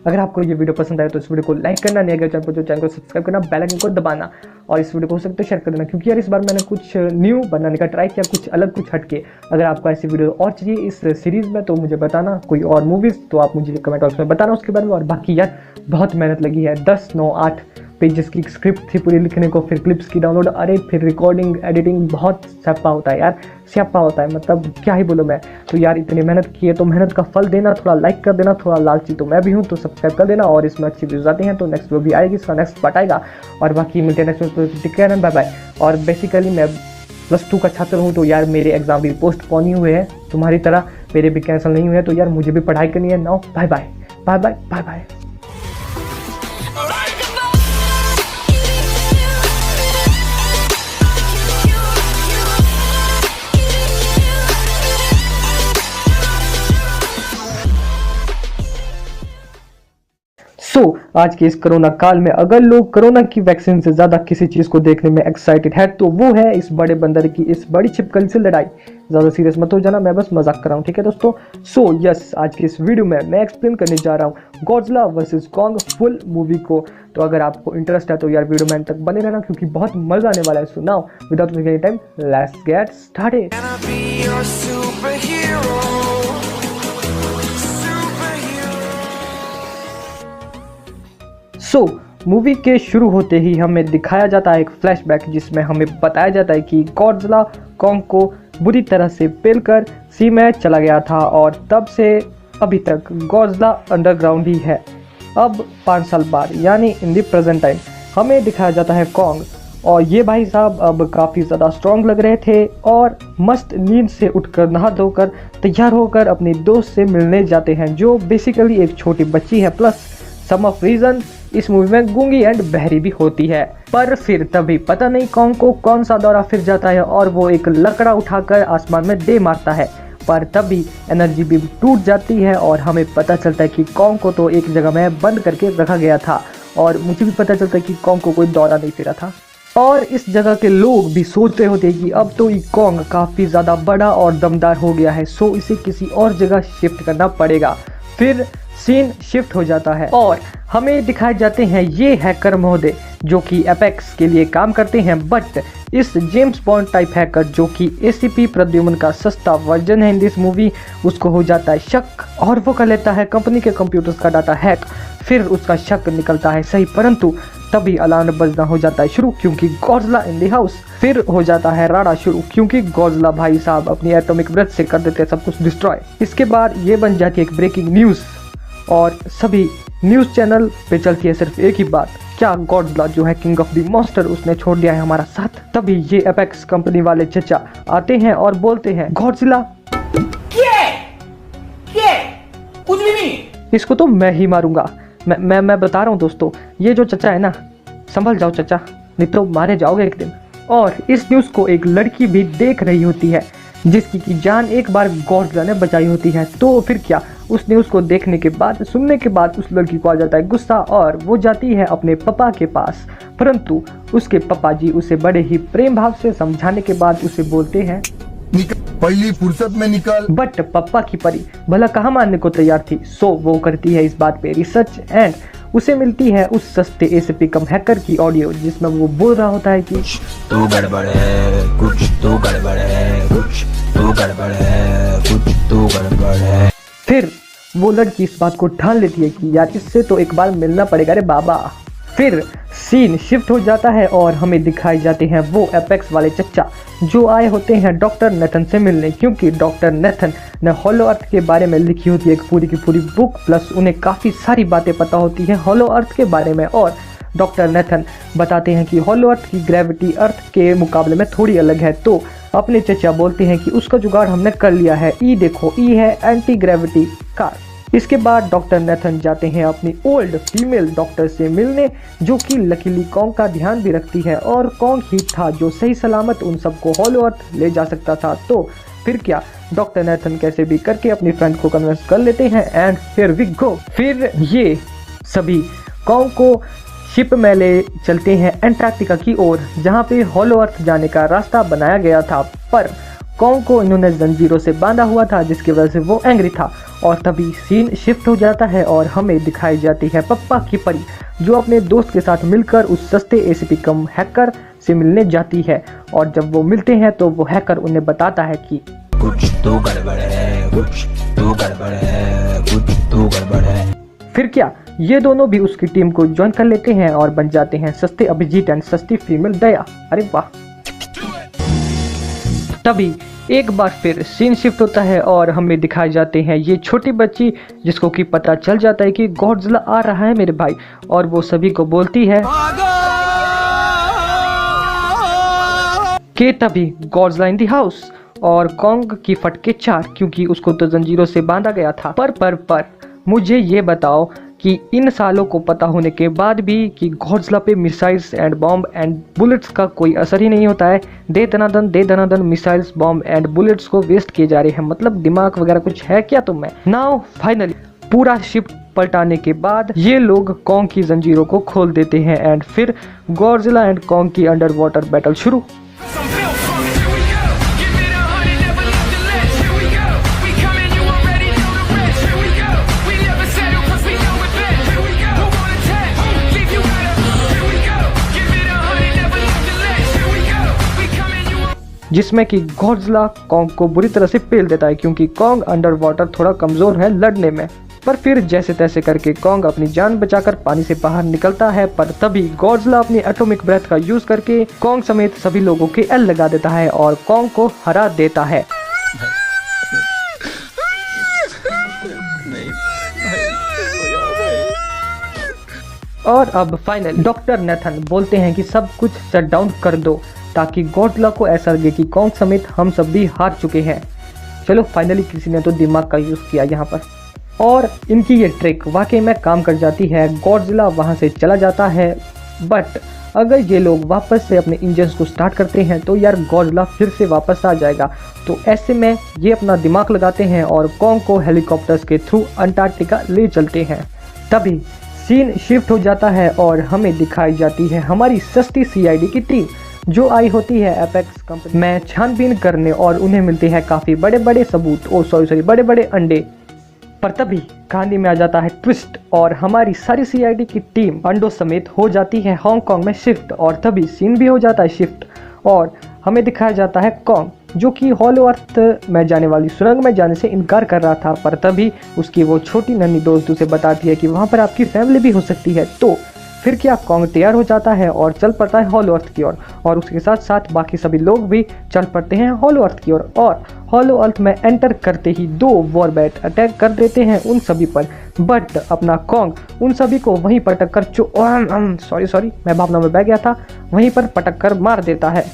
अगर आपको ये वीडियो पसंद आए तो इस वीडियो को लाइक करना, नहीं अगर चैनल को सब्सक्राइब करना, बेल आइकन को दबाना, और इस वीडियो को हो सकता है शेयर कर देना, क्योंकि यार इस बार मैंने कुछ न्यू बनाने का ट्राई किया, कुछ अलग कुछ हटके। अगर आपको ऐसी वीडियो और चाहिए इस सीरीज़ में तो मुझे बताना, कोई और मूवीज़ तो आप मुझे कमेंट बॉक्स में बताना उसके बारे में। और बाकी यार बहुत मेहनत लगी है, 10, 9, 8 पेजेस की स्क्रिप्ट थी पूरी लिखने को, फिर क्लिप्स की डाउनलोड, अरे फिर रिकॉर्डिंग एडिटिंग, बहुत स्यापा होता है यार, स्यापा होता है, मतलब क्या ही बोलूँ मैं। तो यार इतनी मेहनत की है तो मेहनत का फल देना, थोड़ा लाइक कर देना, थोड़ा लालची तो मैं भी हूँ तो सब्सक्राइब कर देना। और इसमें अच्छी व्यूज़ आते हैं तो नेक्स्ट वीडियो भी आएगी, इसका नेक्स्ट पार्ट आएगा। और बाकी मिलते हैं next video, take care and bye bye. और बेसिकली मैं +2 का छात्र हूँ तो यार मेरे एग्जाम भी पोस्टपोन ही हुए हैं, तुम्हारी तरह मेरे भी कैंसिल नहीं हुए हैं, तो यार मुझे भी पढ़ाई करनी है। Now bye bye bye bye bye bye. आज के इस कोरोना काल में अगर लोग कोरोना की वैक्सीन से ज़्यादा किसी चीज़ को देखने में एक्साइटेड है तो वो है इस बड़े बंदर की इस बड़ी छिपकली से लड़ाई। ज़्यादा सीरियस मत हो जाना, मैं बस मजाक कर रहा हूँ, ठीक है दोस्तों। यस, आज के इस वीडियो में मैं एक्सप्लेन करने जा रहा हूँ Godzilla versus Kong full movie को। तो अगर आपको इंटरेस्ट है तो यार वीडियो में तक बने रहना, क्योंकि बहुत मजा आने वाला है। So now without wasting any time, let's get started. Movie के शुरू होते ही हमें दिखाया जाता है एक फ्लैशबैक, जिसमें हमें बताया जाता है कि गॉडजिला कॉन्ग को बुरी तरह से पेलकर सी में चला गया था और तब से अभी तक गॉडजिला अंडरग्राउंड ही है। अब 5 साल बाद यानी इन द प्रेजेंट टाइम हमें दिखाया जाता है कॉन्ग, और ये भाई साहब अब काफ़ी ज़्यादा स्ट्रॉन्ग लग रहे थे और मस्त नींद से उठकर नहा धोकर तैयार होकर अपनी दोस्त से मिलने जाते हैं, जो बेसिकली एक छोटी बच्ची है, प्लस सम ऑफ रीज़न इस मूवी में गूंगी एंड बहरी भी होती है। पर फिर तभी पता नहीं कॉन्ग को कौन सा दौरा फिर जाता है और वो एक लकड़ा उठाकर आसमान में दे मारता है, पर तभी एनर्जी बीम टूट जाती है और हमें पता चलता है कि कॉन्ग को तो एक जगह में बंद करके रखा गया था, और मुझे भी पता चलता है कि कॉन्ग को कोई दौरा नहीं फिरा था। और इस जगह के लोग भी सोचते होते कि अब तो ये कॉन्ग काफ़ी ज़्यादा बड़ा और दमदार हो गया है, सो इसे किसी और जगह शिफ्ट करना पड़ेगा। फिर सीन शिफ्ट हो जाता है और हमें दिखाए जाते हैं ये हैकर महोदय जो कि एपेक्स के लिए काम करते हैं, बट इस जेम्स बॉन्ड टाइप हैकर जो कि एसीपी प्रद्युम्न का सस्ता वर्जन है इन दिस मूवी, उसको हो जाता है शक और वो कर लेता है कंपनी के कंप्यूटर्स का डाटा हैक। फिर उसका शक निकलता है सही, परंतु तभी अलार्म बजना हो जाता है शुरू क्योंकि गॉडजिला इन द हाउस। फिर हो जाता है राडा शुरू क्योंकि गॉडजिला भाई साहब अपनी एटॉमिक ब्रेथ से कर देते हैं सब कुछ डिस्ट्रॉय। इसके बाद ये बन जाती है एक ब्रेकिंग न्यूज़ और सभी न्यूज़ चैनल पे चलती है सिर्फ एक ही बात, क्या गॉडजिला जो है किंग ऑफ द मॉन्स्टर उसने छोड़ दिया है हमारा साथ। तभी ये एपेक्स कंपनी वाले चचा आते हैं और बोलते हैं गॉडजिला कुछ भी नहीं। इसको तो मैं ही मारूंगा। मैं बता रहा हूँ दोस्तों, ये जो चचा है ना, संभल जाओ चचा, नहीं तो मारे जाओगे एक दिन। और इस न्यूज़ को एक लड़की भी देख रही होती है जिसकी की जान एक बार गॉडजिला ने बचाई होती है। तो फिर क्या, उस न्यूज़ को देखने के बाद, सुनने के बाद उस लड़की को आ जाता है गुस्सा और वो जाती है अपने पापा के पास, परंतु उसके पापा जी उसे बड़े ही प्रेम भाव से समझाने के बाद उसे बोलते हैं पहली फुर्सत में निकल। बट पापा की परी भला कहाँ मानने को तैयार थी। सो वो करती है इस बात पे रिसर्च एंड उसे मिलती है उस सस्ते एसीपी कम हैकर की ऑडियो जिसमें वो बोल रहा होता है कि तो गड़बड़ है, कुछ तो गड़बड़ है, कुछ तो गड़बड़ है, कुछ तो गड़बड़ है। फिर वो लड़की इस बात को ठान लेती है कि यार इससे तो एक बार मिलना पड़ेगा रे बाबा। फिर सीन शिफ्ट हो जाता है और हमें दिखाए जाते हैं वो एपेक्स वाले चच्चा जो आए होते हैं डॉक्टर नेथन से मिलने, क्योंकि डॉक्टर नेथन ने हॉलो अर्थ के बारे में लिखी होती है एक पूरी की पूरी बुक, प्लस उन्हें काफ़ी सारी बातें पता होती हैं हॉलो अर्थ के बारे में। और डॉक्टर नेथन बताते हैं कि हॉलो अर्थ की ग्रेविटी अर्थ के मुकाबले में थोड़ी अलग है। तो अपने चचा बोलते हैं कि उसका जुगाड़ हमने कर लिया है, ई देखो, ई है एंटी ग्रेविटी कार। इसके बाद डॉक्टर नेथन जाते हैं अपनी ओल्ड फीमेल डॉक्टर से मिलने जो कि लकीली कॉन्ग का ध्यान भी रखती है, और कॉन्ग ही था जो सही सलामत उन सबको हॉलो अर्थ ले जा सकता था। तो फिर क्या, डॉक्टर नेथन कैसे भी करके अपनी फ्रेंड को कन्विंस कर लेते हैं एंड फिर वी गो। फिर ये सभी कॉन्ग को शिप में ले चलते हैं एंटार्क्टिका की ओर जहाँ पे हॉलो अर्थ जाने का रास्ता बनाया गया था, पर कॉन्ग को इन्होंने जंजीरों से बांधा हुआ था जिसकी वजह से वो एंग्री था। और तभी सीन शिफ्ट हो जाता है और हमें दिखाई जाती है पप्पा की परी जो अपने दोस्त के साथ मिलकर उस सस्ते एसीपी कम हैकर से मिलने जाती है। और जब वो मिलते हैं तो वो हैकर उन्हें बताता है कि कुछ तो गड़बड़ है, कुछ तो गड़बड़ है, कुछ तो गड़बड़ है। फिर क्या, ये दोनों भी उसकी टीम को ज्वाइन कर लेते हैं और बन जाते हैं सस्ते अभिजीत एंड सस्ती फीमेल दया। अरे वाह। तभी एक बार फिर सीन शिफ्ट होता है और हमें दिखाए जाते हैं ये छोटी बच्ची जिसको कि पता चल जाता है कि गॉडजिला आ रहा है मेरे भाई, और वो सभी को बोलती है कि तभी गॉडजिला इन द हाउस, और कॉन्ग की फटके 4 क्योंकि उसको तो जंजीरों से बांधा गया था। पर मुझे ये बताओ कि इन सालों को पता होने के बाद भी कि गॉडजिला पे missiles and bomb and bullets का कोई असर ही नहीं होता है। दे दनादन मिसाइल्स बॉम्ब एंड बुलेट्स को वेस्ट किए जा रहे हैं, मतलब दिमाग वगैरह कुछ है क्या तुम्हें। नाउ फाइनली पूरा शिप पलटाने के बाद ये लोग कॉन्ग की जंजीरों को खोल देते हैं एंड फिर गॉडजिला एंड कॉन्ग की अंडर वाटर बैटल शुरू। Some built from it. Here we go. Give it 100, never left the ledge. Here we go. We coming, you already know the rest. Here we go. We never settle 'cause we know it best. Here we go. Who wanna test? Leave you right up. Here we go. Give it 100, never left the ledge. Here we go. We coming, you. जिसमें कि गॉडजिला कॉन्ग को बुरी तरह से पेल देता है क्योंकि कॉन्ग अंडर वाटर थोड़ा कमजोर है लड़ने में। पर फिर जैसे तैसे करके कॉन्ग अपनी जान बचाकर पानी से बाहर निकलता है, पर तभी गॉडजिला अपनी एटॉमिक ब्रेथ का यूज करके कॉन्ग समेत सभी लोगों के एल लगा देता है और कॉन्ग को हरा देता है। और अब फाइनल डॉक्टर नेथन बोलते हैं कि सब कुछ शट डाउन कर दो ताकि गॉडजिला को ऐसा लगे कि कॉन्ग समेत हम सब भी हार चुके हैं। चलो फाइनली किसी ने तो दिमाग का यूज़ किया यहाँ पर, और इनकी ये ट्रिक वाकई में काम कर जाती है। गॉडजिला वहाँ से चला जाता है, बट अगर ये लोग वापस से अपने इंजन्स को स्टार्ट करते हैं तो यार गॉडजिला फिर से वापस आ जाएगा। तो ऐसे में ये अपना दिमाग लगाते हैं और कॉन्ग को हेलीकॉप्टर्स के थ्रू अंटार्कटिका ले चलते हैं। तभी सीन शिफ्ट हो जाता है और हमें दिखाई जाती है हमारी सस्ती सीआईडी की टीम जो आई होती है एपेक्स कंपनी में छानबीन करने, और उन्हें मिलते हैं काफ़ी बड़े बड़े सबूत, बड़े बड़े अंडे। पर तभी कहानी में आ जाता है ट्विस्ट और हमारी सारी सीआईडी की टीम अंडों समेत हो जाती है हांगकांग में शिफ्ट, और तभी सीन भी हो जाता है शिफ्ट और हमें दिखाया जाता है कॉन्ग जो कि हॉलो अर्थ में जाने वाली सुरंग में जाने से इनकार कर रहा था। पर तभी उसकी वो छोटी नन्ही दोस्त उसे बताती है कि वहाँ पर आपकी फैमिली भी हो सकती है। तो फिर क्या कॉन्ग तैयार हो जाता है और चल पड़ता है हॉलो अर्थ की ओर, और उसके साथ साथ बाकी सभी लोग भी चल पड़ते हैं हॉलो अर्थ की ओर। और हॉलो अर्थ में एंटर करते ही 2 वॉरबैट अटैक कर देते हैं उन सभी पर, बट अपना कॉन्ग उन सभी को वहीं पटक कर सॉरी मैं भावना में बह गया था, वहीं पर पटक कर मार देता है।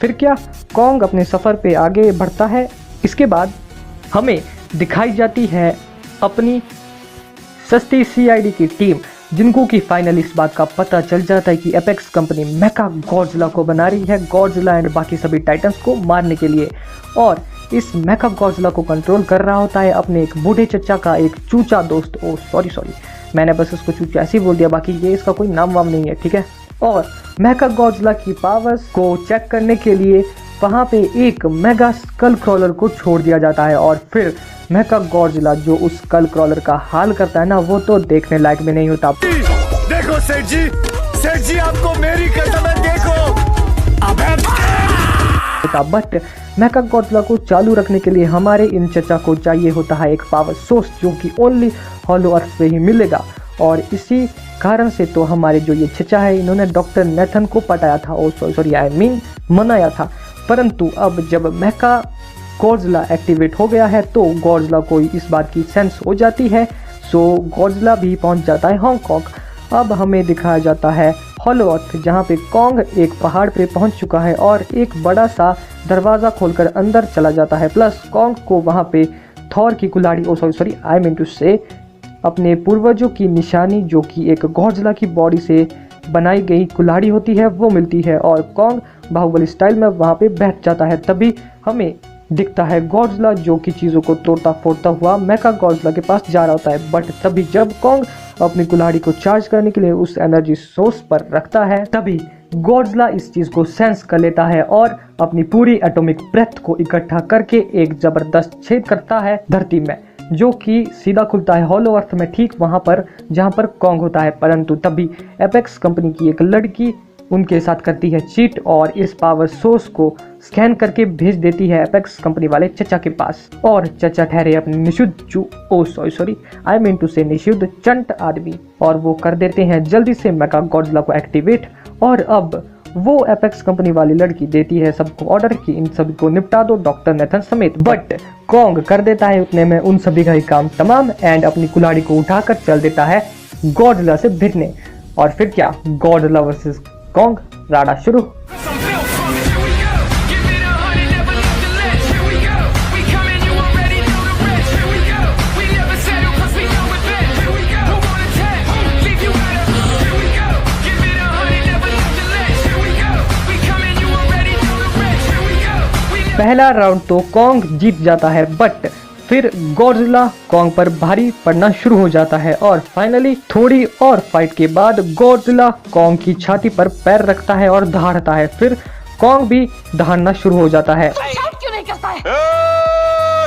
फिर क्या कॉन्ग अपने सफ़र पे आगे बढ़ता है। इसके बाद हमें दिखाई जाती है अपनी सस्ती सीआईडी की टीम, जिनको कि फाइनली इस बात का पता चल जाता है कि एपेक्स कंपनी मेका गॉडजिला को बना रही है गॉडजिला एंड बाकी सभी टाइटन्स को मारने के लिए, और इस मेका गॉडजिला को कंट्रोल कर रहा होता है अपने एक बूढ़े चचा का एक चूचा दोस्त। सॉरी मैंने बस इसको चूचा ऐसे ही बोल दिया, बाकी ये इसका कोई नाम वाम नहीं है, ठीक है। और मेका गॉडजिला की पावर्स को चेक करने के लिए वहाँ पे एक मेगा स्कल क्रॉलर को छोड़ दिया जाता है, और फिर मेका गॉडजिला जो उस स्कल क्रॉलर का हाल करता है ना, वो तो देखने लायक भी नहीं होता। देखो सेठ जी आपको मेरी कसम है, देखो बट मेका गॉडजिला को चालू रखने के लिए हमारे इन चचा को चाहिए होता है एक पावर सोर्स जो कि ओनली हॉलो अर्थ पे ही मिलेगा, और इसी कारण से तो हमारे जो ये चचा है इन्होंने डॉक्टर नेथन को पटाया था, मनाया था। परंतु अब जब मेका गॉडजिला एक्टिवेट हो गया है तो गॉडजिला को इस बात की सेंस हो जाती है, सो गॉडजिला भी पहुंच जाता है हांगकांग। अब हमें दिखाया जाता है हॉलो अर्थ जहां पे कॉन्ग एक पहाड़ पे पहुंच चुका है और एक बड़ा सा दरवाज़ा खोलकर अंदर चला जाता है, प्लस कॉन्ग को वहां पे थॉर की कुल्हाड़ी अपने पूर्वजों की निशानी जो कि एक गॉडजिला की बॉडी से बनाई गई कुल्हाड़ी होती है वो मिलती है, और कॉन्ग बाहुबली स्टाइल में वहाँ पे बैठ जाता है। तभी हमें दिखता है गॉडजिला जो कि चीज़ों को तोड़ता फोड़ता हुआ मेका गॉडजिला के पास जा रहा होता है, बट तभी जब कॉन्ग अपनी कुल्हाड़ी को चार्ज करने के लिए उस एनर्जी सोर्स पर रखता है, तभी गॉडजिला इस चीज़ को सेंस कर लेता है और अपनी पूरी एटॉमिक ब्रेथ को इकट्ठा करके एक ज़बरदस्त छेद करता है धरती में, जो कि सीधा खुलता है हॉलो अर्थ में ठीक वहाँ पर जहाँ पर कॉन्ग होता है। परंतु तभी एपेक्स कंपनी की एक लड़की उनके साथ करती है चीट और इस पावर सोर्स को स्कैन करके भेज देती है एपेक्स कंपनी वाले चचा के पास, और चचा ठहरे अपने निषुद्ध चंट आदमी, और वो कर देते हैं जल्दी से मेका गॉडजिला को एक्टिवेट। और अब वो एपेक्स कंपनी वाली लड़की देती है सबको ऑर्डर कि इन सभी को निपटा दो डॉक्टर नेथन समेत, बट कॉन्ग कर देता है उतने में उन सभी का ही काम तमाम एंड अपनी कुल्हाड़ी को उठाकर चल देता है गॉडजिला से भिड़ने। और फिर क्या गॉडजिला वर्सेस कॉन्ग राडा शुरू। I'm built from it. Here we go. Give it 100, never left the ledge. Here we go. We coming, you already know the rest. Here we go. We never settle 'cause we know it best. Here we go. Who wanna test? Leave you out of. Here we go. Give it 100, never left the ledge. Here we go. We coming, you already know the rest. Here we go. We पहला राउंड तो कॉन्ग जीत जाता है, बट फिर गॉडजिला कॉन्ग पर भारी पड़ना शुरू हो जाता है, और फाइनली थोड़ी और फाइट के बाद गॉडजिला कॉन्ग की छाती पर पैर रखता है और दहाड़ता है। फिर कॉन्ग भी दहाड़ना शुरू हो जाता है, शाउट क्यों नहीं करता है?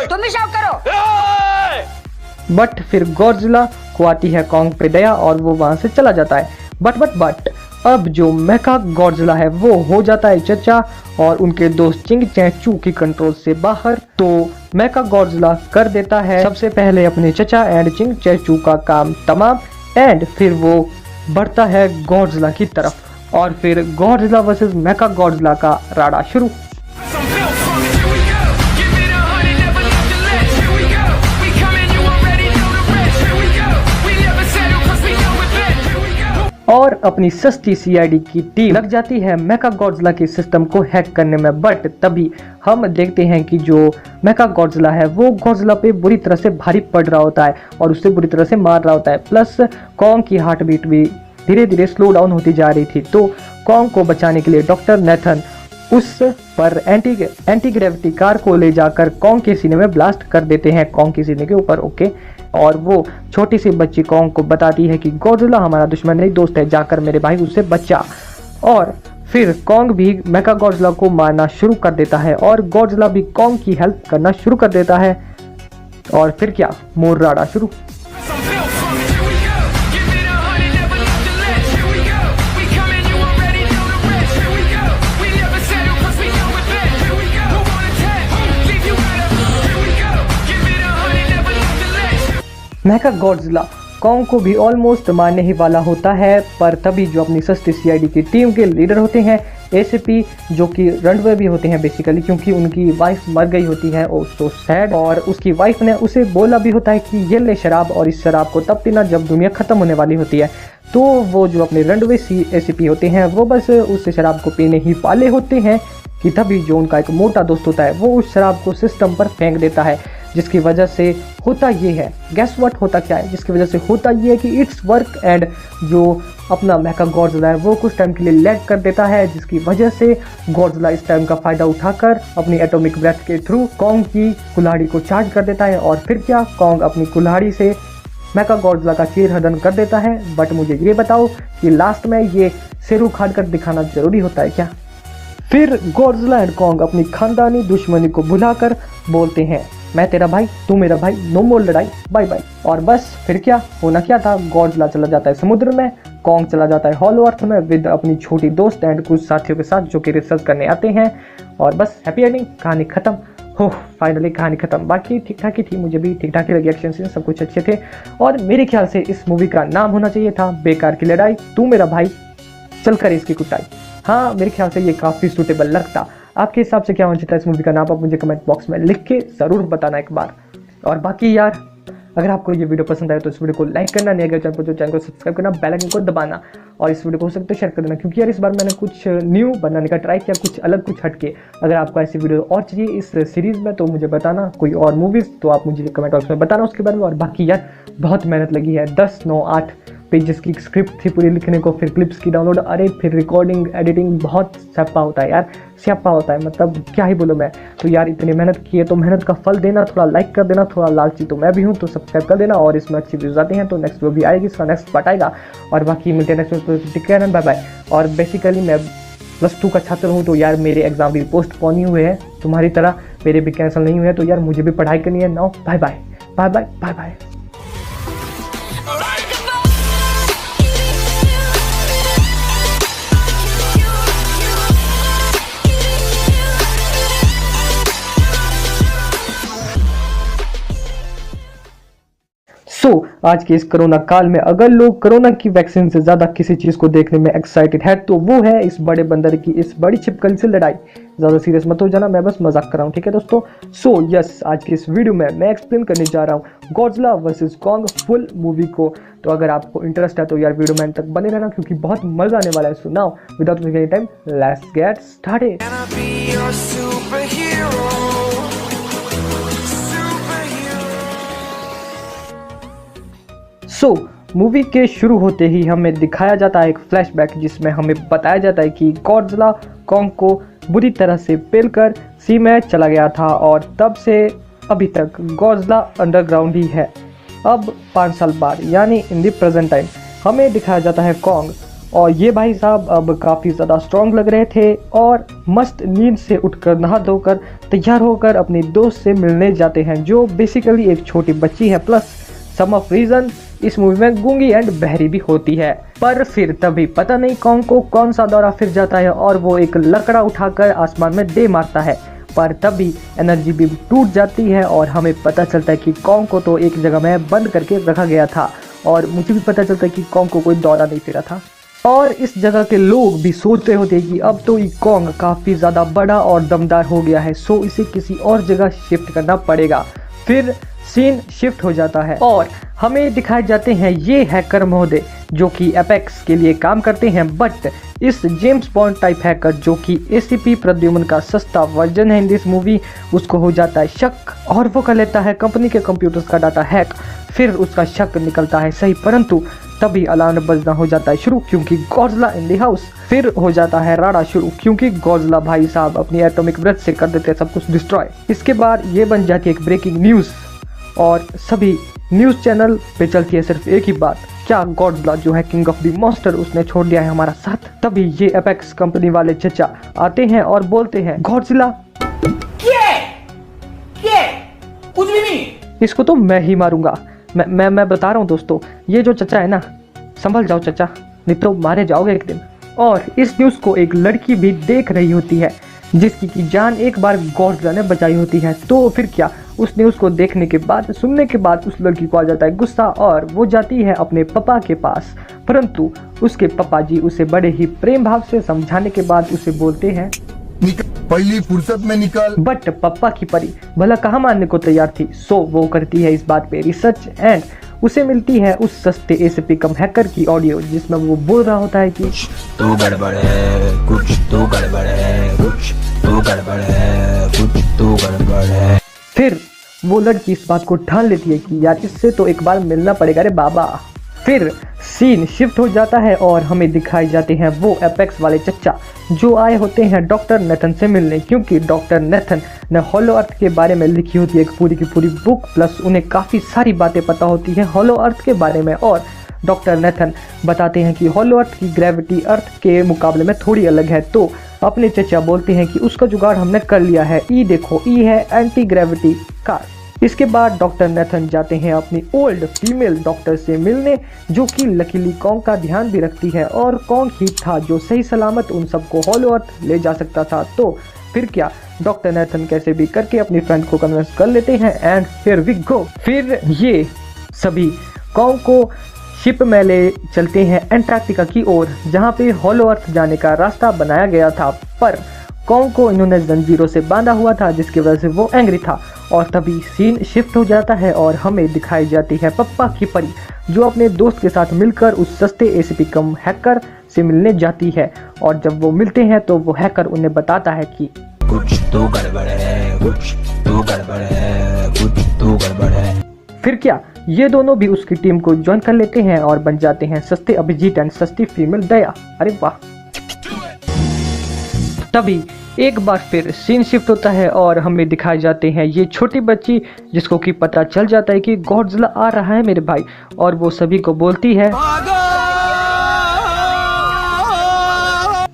तुम भी शाउट करो। बट फिर गॉडजिला को आती है कॉन्ग पे दया और वो वहां से चला जाता है। बट अब जो मेका गॉडजिला है वो हो जाता है चचा और उनके दोस्त चिंग चैचू की कंट्रोल से बाहर। तो मेका गॉडजिला कर देता है सबसे पहले अपने चचा एंड चिंग चैचू का काम तमाम, एंड फिर वो बढ़ता है गॉडजिला की तरफ, और फिर गॉडजिला वर्सेस मेका गॉडजिला का राडा शुरू। I'm built from it. Here we go. Give it 100, never left the ledge. Here we go. We coming, you already know the rest. Here we go. We never settle 'cause we know it best. Here we go. और अपनी सस्ती सीआईडी की टीम लग जाती है मेका गॉडजिला के सिस्टम को हैक करने में। बट तभी हम देखते हैं कि जो मेका गॉडजिला है वो गॉडजिला पे बुरी तरह से भारी पड़ रहा होता है और उससे बुरी तरह से मार रहा होता है। प्लस कॉन्ग की हार्ट बीट भी धीरे धीरे स्लो डाउन होती जा रही थी। तो कॉन्ग को बचाने के लिए डॉक्टर नेथन उस पर एंटी ग्रेविटी कार को ले जाकर कॉन्ग के सीने में ब्लास्ट कर देते हैं, कॉन्ग के सीने के ऊपर। ओके, और वो छोटी सी बच्ची कॉन्ग को बताती है कि गॉडजिला हमारा दुश्मन नहीं दोस्त है, जाकर मेरे भाई उससे बचा। और फिर कॉन्ग भी मेका गॉडजिला को मारना शुरू कर देता है और गॉडजिला भी कॉन्ग की हेल्प करना शुरू कर देता है। और फिर क्या, मोर राड़ा शुरू। I'm built from it. Here we go. Give it 100, never left the ledge. Here we go. We coming, you already know the rest. Here we go. We never settle 'cause we know it best. Here we go. Who wanna test? Leave you right up. Here we go. Give it 100, never left the ledge. Mecha Godzilla Kong को भी ऑलमोस्ट मारने ही वाला होता है, पर तभी जो अपनी सस्ती सीआईडी की टीम के लीडर होते हैं एसीपी, जो कि रनवे भी होते हैं बेसिकली, क्योंकि उनकी वाइफ मर गई होती है, ओ सो सैड। और उसकी वाइफ ने उसे बोला भी होता है कि ये ले शराब, और इस शराब को तब पीना जब दुनिया खत्म होने वाली होती है। तो वो जो अपने रनवे एसीपी होते हैं वो बस उस शराब को पीने ही वाले होते हैं कि तभी जो उनका एक मोटा दोस्त होता है वो उस शराब को सिस्टम पर फेंक देता है, जिसकी वजह से होता ये है, गैस व्हाट होता क्या है, जिसकी वजह से होता ये है कि इट्स वर्क एंड जो अपना मेका गॉडजिला है वो कुछ टाइम के लिए लैग कर देता है, जिसकी वजह से गॉडजिला इस टाइम का फायदा उठाकर अपनी एटॉमिक ब्रेथ के थ्रू कॉन्ग की कुल्हाड़ी को चार्ज कर देता है। और फिर क्या, कॉन्ग अपनी कुल्हाड़ी से मेका गॉडजिला का चीर हरण कर देता है। बट मुझे ये बताओ कि लास्ट में ये सिर उखाड़ कर दिखाना जरूरी होता है क्या? फिर गॉडजिला एंड कॉन्ग अपनी खानदानी दुश्मनी को भुलाकर बोलते हैं, मैं तेरा भाई, तू मेरा भाई, नो मोर लड़ाई, बाय बाय। और बस फिर क्या होना क्या था, गॉडजिला चला जाता है समुद्र में, कॉन्ग चला जाता है हॉलो अर्थ में विद अपनी छोटी दोस्त एंड कुछ साथियों के साथ जो कि रिसर्च करने आते हैं। और बस हैप्पी एंडिंग, कहानी खत्म हो, फाइनली कहानी खत्म। बाकी ठीक ठाक ही थी, मुझे भी ठीक ठाक ही लगी, एक्शन सीन सब कुछ अच्छे थे। और मेरे ख्याल से इस मूवी का नाम होना चाहिए था बेकार की लड़ाई, तू मेरा भाई, चल कर इसकी कुटाई। हाँ, मेरे ख्याल से ये काफ़ी सूटेबल लगता। आपके हिसाब से क्या होना चाहिए था इस मूवी का नाम, आप मुझे कमेंट बॉक्स में लिख के ज़रूर बताना एक बार। और बाकी यार, अगर आपको ये वीडियो पसंद आए तो इस वीडियो को लाइक करना, नहीं अगर चैनल को सब्सक्राइब करना, बेल आइकन को दबाना, और इस वीडियो को हो सकता है शेयर कर देना, क्योंकि यार इस बार मैंने कुछ न्यू बनाने का ट्राई किया, कुछ अलग, कुछ हटके। अगर आपको ऐसी वीडियो और चाहिए इस सीरीज़ में तो मुझे बताना, कोई और मूवीज़ तो आप मुझे कमेंट बॉक्स में बताना उसके बारे में। और बाकी यार बहुत मेहनत लगी है, 10, 9, 8 पेजेस की स्क्रिप्ट थी पूरी लिखने को, फिर क्लिप्स की डाउनलोड, अरे फिर रिकॉर्डिंग, एडिटिंग, बहुत स्यापा होता है यार, स्यापा होता है, मतलब क्या ही बोलूँ मैं। तो यार इतनी मेहनत की है तो मेहनत का फल देना, थोड़ा लाइक कर देना, थोड़ा लालची तो मैं भी हूँ, तो सब्सक्राइब कर देना। और इसमें अच्छी व्यूज़ आते हैं तो नेक्स्ट वीडियो भी आएगी, इसका नेक्स्ट पार्ट आएगा। और बाकी मिलते हैं next video, take care and bye bye. और बेसिकली मैं +2 का छात्र हूँ, तो यार मेरे एग्जाम भी पोस्टपोन ही हुए हैं, तुम्हारी तरह मेरे भी कैंसिल नहीं हुए हैं, तो यार मुझे भी पढ़ाई करनी है। Now bye bye, bye bye, bye bye. आज के इस कोरोना काल में अगर लोग कोरोना की वैक्सीन से ज़्यादा किसी चीज़ को देखने में एक्साइटेड है तो वो है इस बड़े बंदर की इस बड़ी छिपकली से लड़ाई। ज़्यादा सीरियस मत हो जाना, मैं बस मजाक कर रहा हूँ, ठीक है दोस्तों। यस, आज के इस वीडियो में मैं एक्सप्लेन करने जा रहा हूँ Godzilla versus Kong full movie को। तो अगर आपको इंटरेस्ट है तो यार वीडियो में एंड तक बने रहना, क्योंकि बहुत मजा आने वाला है। So now without wasting any time, let's get started. Movie के शुरू होते ही हमें दिखाया जाता है एक फ्लैशबैक, जिसमें हमें बताया जाता है कि गॉडजिला कॉन्ग को बुरी तरह से पेलकर सी में चला गया था और तब से अभी तक गॉडजिला अंडरग्राउंड ही है। अब 5 साल बाद यानी इन द प्रेजेंट टाइम हमें दिखाया जाता है कॉन्ग, और ये भाई साहब अब काफ़ी ज़्यादा स्ट्रॉन्ग लग रहे थे और मस्त नींद से उठकर नहा धोकर तैयार होकर अपने दोस्त से मिलने जाते हैं, जो बेसिकली एक छोटी बच्ची है, प्लस सम ऑफ रीज़न इस मूवी में गूंगी एंड बहरी भी होती है। पर फिर तभी पता नहीं कॉन्ग को कौन सा दौरा फिर जाता है और वो एक लकड़ा उठाकर आसमान में दे मारता है। पर तभी एनर्जी भी टूट जाती है और हमें पता चलता है कि कॉन्ग को तो एक जगह में बंद करके रखा गया था, और मुझे भी पता चलता है कि कॉन्ग को कोई दौरा नहीं फिरा था। और इस जगह के लोग भी सोच रहे होते कि अब तो ये कॉन्ग काफ़ी ज़्यादा बड़ा और दमदार हो गया है, सो इसे किसी और जगह शिफ्ट करना पड़ेगा। फिर सीन शिफ्ट हो जाता है और हमें दिखाए जाते हैं ये हैकर महोदय जो कि एपेक्स के लिए काम करते हैं, बट इस जेम्स बॉन्ड टाइप हैकर जो कि एसीपी प्रद्युम्न का सस्ता वर्जन है इन दिस मूवी, उसको हो जाता है शक और वो कर लेता है कंपनी के कंप्यूटर्स का डाटा हैक। फिर उसका शक निकलता है सही, परंतु तभी अलार्म बजना हो जाता है शुरू क्योंकि गॉडजिला इन द हाउस। फिर हो जाता है राड़ा शुरू क्योंकि गॉडजिला भाई साहब अपनी एटॉमिक ब्रेथ से कर देते हैं सब कुछ डिस्ट्रॉय। इसके बाद ये बन जाती है एक ब्रेकिंग न्यूज़ और सभी न्यूज़ चैनल पे चलती है सिर्फ एक ही बात, क्या गॉडजिला जो है किंग ऑफ द मॉन्स्टर उसने छोड़ दिया है हमारा साथ। तभी ये एपेक्स कंपनी वाले चचा आते हैं और बोलते हैं गॉडजिला कुछ भी नहीं। इसको तो मैं ही मारूंगा। मैं बता रहा हूँ दोस्तों, ये जो चचा है ना, संभल जाओ चचा, नहीं तो मारे जाओगे एक दिन। और इस न्यूज़ को एक लड़की भी देख रही होती है जिसकी की जान एक बार गॉडजिला ने बचाई होती है। तो फिर क्या, उस न्यूज़ को देखने के बाद, सुनने के बाद उस लड़की को आ जाता है गुस्सा और वो जाती है अपने पापा के पास, परंतु उसके पापा जी उसे बड़े ही प्रेम भाव से समझाने के बाद उसे बोलते हैं पहली फुर्सत में निकल। बट पप्पा की परी भला कहाँ मानने को तैयार थी। सो वो करती है इस बात पे रिसर्च एंड उसे मिलती है उस सस्ते एसीपी कम हैकर की ऑडियो जिसमें वो बोल रहा होता है कि तो गड़बड़ है, कुछ तो गड़बड़ है, कुछ तो गड़बड़ है, कुछ तो गड़बड़ है। फिर वो लड़की इस बात को ठान लेती है कि यार इससे तो एक बार मिलना पड़ेगा रे बाबा। फिर सीन शिफ्ट हो जाता है और हमें दिखाई जाते हैं वो एपेक्स वाले चचा जो आए होते हैं डॉक्टर नेथन से मिलने, क्योंकि डॉक्टर नेथन ने हॉलो अर्थ के बारे में लिखी होती है एक पूरी की पूरी बुक, प्लस उन्हें काफ़ी सारी बातें पता होती हैं हॉलो अर्थ के बारे में। और डॉक्टर नेथन बताते हैं कि हॉलो अर्थ की ग्रेविटी अर्थ के मुकाबले में थोड़ी अलग है। तो अपने चचा बोलते हैं कि उसका जुगाड़ हमने कर लिया है, ई देखो, ई है एंटी ग्रेविटी कार। इसके बाद डॉक्टर नेथन जाते हैं अपनी ओल्ड फीमेल डॉक्टर से मिलने जो कि लकीली कॉन्ग का ध्यान भी रखती है और कॉन्ग ही था जो सही सलामत उन सबको हॉलो अर्थ ले जा सकता था। तो फिर क्या, डॉक्टर नेथन कैसे भी करके अपनी फ्रेंड को कन्विंस कर लेते हैं एंड फिर वी गो। फिर ये सभी कॉन्ग को शिप में ले चलते हैं एंटार्क्टिका की ओर जहाँ पे हॉलो अर्थ जाने का रास्ता बनाया गया था, पर कॉन्ग को इन्होंने जंजीरों से बांधा हुआ था जिसकी वजह से वो एंग्री था। और तभी सीन शिफ्ट हो जाता है और हमें दिखाई जाती है पप्पा की परी जो अपने दोस्त के साथ मिलकर उस सस्ते एसीपी कम हैकर से मिलने जाती है। और जब वो मिलते हैं तो वो हैकर उन्हें बताता है कि कुछ तो गड़बड़ है, कुछ तो गड़बड़ है, कुछ तो गड़बड़ है। फिर क्या, ये दोनों भी उसकी टीम को ज्वाइन कर लेते हैं और बन जाते हैं सस्ते अभिजीत एंड सस्ती फीमेल दया। अरे वाह। तभी एक बार फिर सीन शिफ्ट होता है और हमें दिखाए जाते हैं ये छोटी बच्ची जिसको कि पता चल जाता है कि गॉडजिला आ रहा है मेरे भाई, और वो सभी को बोलती है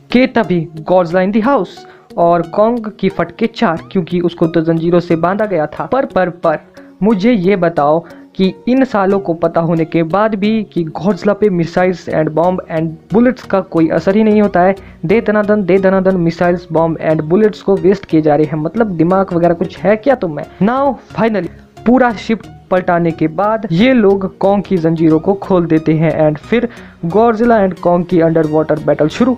कि तभी गॉडजिला इन द हाउस और कॉन्ग की फटके 4 क्योंकि उसको तो जंजीरों से बांधा गया था। पर मुझे ये बताओ कि इन सालों को पता होने के बाद भी कि गॉडजिला पे missiles and bomb and bullets का कोई असर ही नहीं होता है। दे दनादन मिसाइल्स बॉम्ब एंड बुलेट्स को वेस्ट किए जा रहे हैं, मतलब दिमाग वगैरह कुछ है क्या तुम्हें। नाउ फाइनली पूरा शिप पलटाने के बाद ये लोग कॉन्ग की जंजीरों को खोल देते हैं एंड फिर गॉडजिला एंड कॉन्ग की अंडर वाटर बैटल शुरू।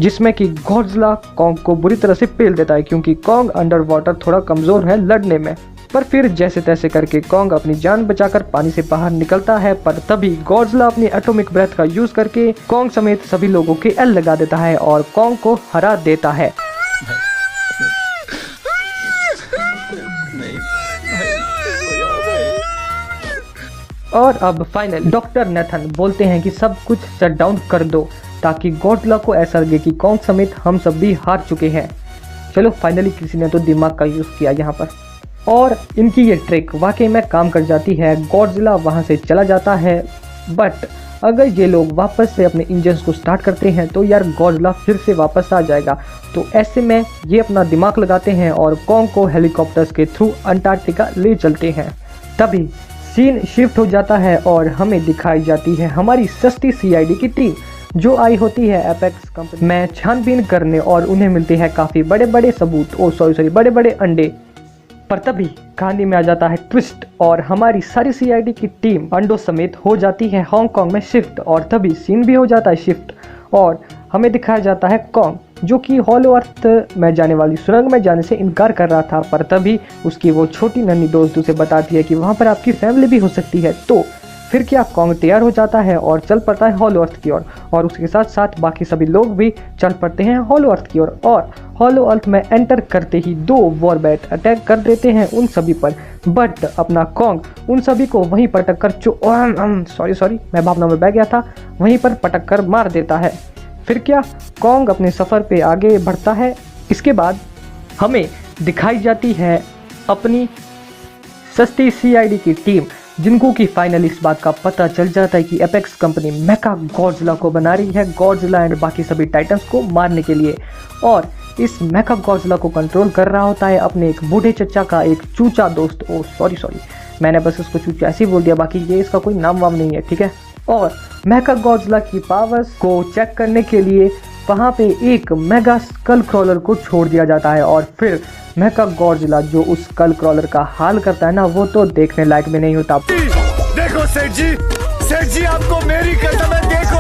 जिसमें कि गॉडजिला कॉन्ग को बुरी तरह से पेल देता है क्योंकि कॉन्ग अंडर वाटर थोड़ा कमज़ोर है लड़ने में। पर फिर जैसे तैसे करके कॉन्ग अपनी जान बचाकर पानी से बाहर निकलता है, पर तभी गॉडजिला अपनी एटॉमिक ब्रेथ का यूज करके कॉन्ग समेत सभी लोगों के एल लगा देता है और कॉन्ग को हरा देता है। और अब फाइनल डॉक्टर नेथन बोलते हैं कि सब कुछ शट डाउन कर दो ताकि गॉडजिला को ऐसा लगे कि कॉन्ग समेत हम सब भी हार चुके हैं। चलो फाइनली किसी ने तो दिमाग का यूज़ किया यहाँ पर, और इनकी ये ट्रिक वाकई में काम कर जाती है। गॉडजिला वहाँ से चला जाता है, बट अगर ये लोग वापस से अपने इंजन्स को स्टार्ट करते हैं तो यार गॉडजिला फिर से वापस आ जाएगा। तो ऐसे में ये अपना दिमाग लगाते हैं और कॉन्ग को हेलीकॉप्टर्स के थ्रू अंटार्कटिका ले चलते हैं। तभी सीन शिफ्ट हो जाता है और हमें दिखाई जाती है हमारी सस्ती सीआईडी की टीम जो आई होती है एपेक्स कंपनी में छानबीन करने, और उन्हें मिलते हैं काफ़ी बड़े बड़े सबूत, बड़े बड़े अंडे। पर तभी कहानी में आ जाता है ट्विस्ट और हमारी सारी सीआईडी की टीम अंडों समेत हो जाती है हांगकांग में शिफ्ट। और तभी सीन भी हो जाता है शिफ्ट और हमें दिखाया जाता है कॉन्ग जो कि हॉलो अर्थ में जाने वाली सुरंग में जाने से इनकार कर रहा था। पर तभी उसकी वो छोटी नन्ही दोस्त उसे बताती है कि वहाँ पर आपकी फैमिली भी हो सकती है। तो फिर क्या कॉन्ग तैयार हो जाता है और चल पड़ता है हॉलो अर्थ की ओर और उसके साथ साथ बाकी सभी लोग भी चल पड़ते हैं हॉलो अर्थ की ओर। और हॉलो अर्थ में एंटर करते ही 2 वॉरबैट अटैक कर देते हैं उन सभी पर, बट अपना कॉन्ग उन सभी को वहीं पटक कर सॉरी मैं भावना में बह गया था, वहीं पर पटक कर मार देता है। फिर क्या कॉन्ग अपने सफ़र पे आगे बढ़ता है। इसके बाद हमें दिखाई जाती है अपनी सस्ती सीआईडी की टीम जिनको कि फाइनली इस बात का पता चल जाता है कि एपेक्स कंपनी मेका गॉडजिला को बना रही है गॉडजिला एंड बाकी सभी टाइटन्स को मारने के लिए। और इस मेका गॉडजिला को कंट्रोल कर रहा होता है अपने एक बूढ़े चचा का एक चूचा दोस्त। ओ सॉरी मैंने बस उसको चूचा ऐसे ही बोल दिया, बाकी ये इसका कोई नाम वाम नहीं है, ठीक है। और मेका गॉडजिला की पावर्स को चेक करने के लिए वहाँ पे एक मेगा स्कल क्रॉलर को छोड़ दिया जाता है। और फिर मेका गॉडजिला जो उस स्कल क्रॉलर का हाल करता है ना, वो तो देखने लायक भी नहीं होता। देखो सेठ जी आपको मेरी कसम है, देखो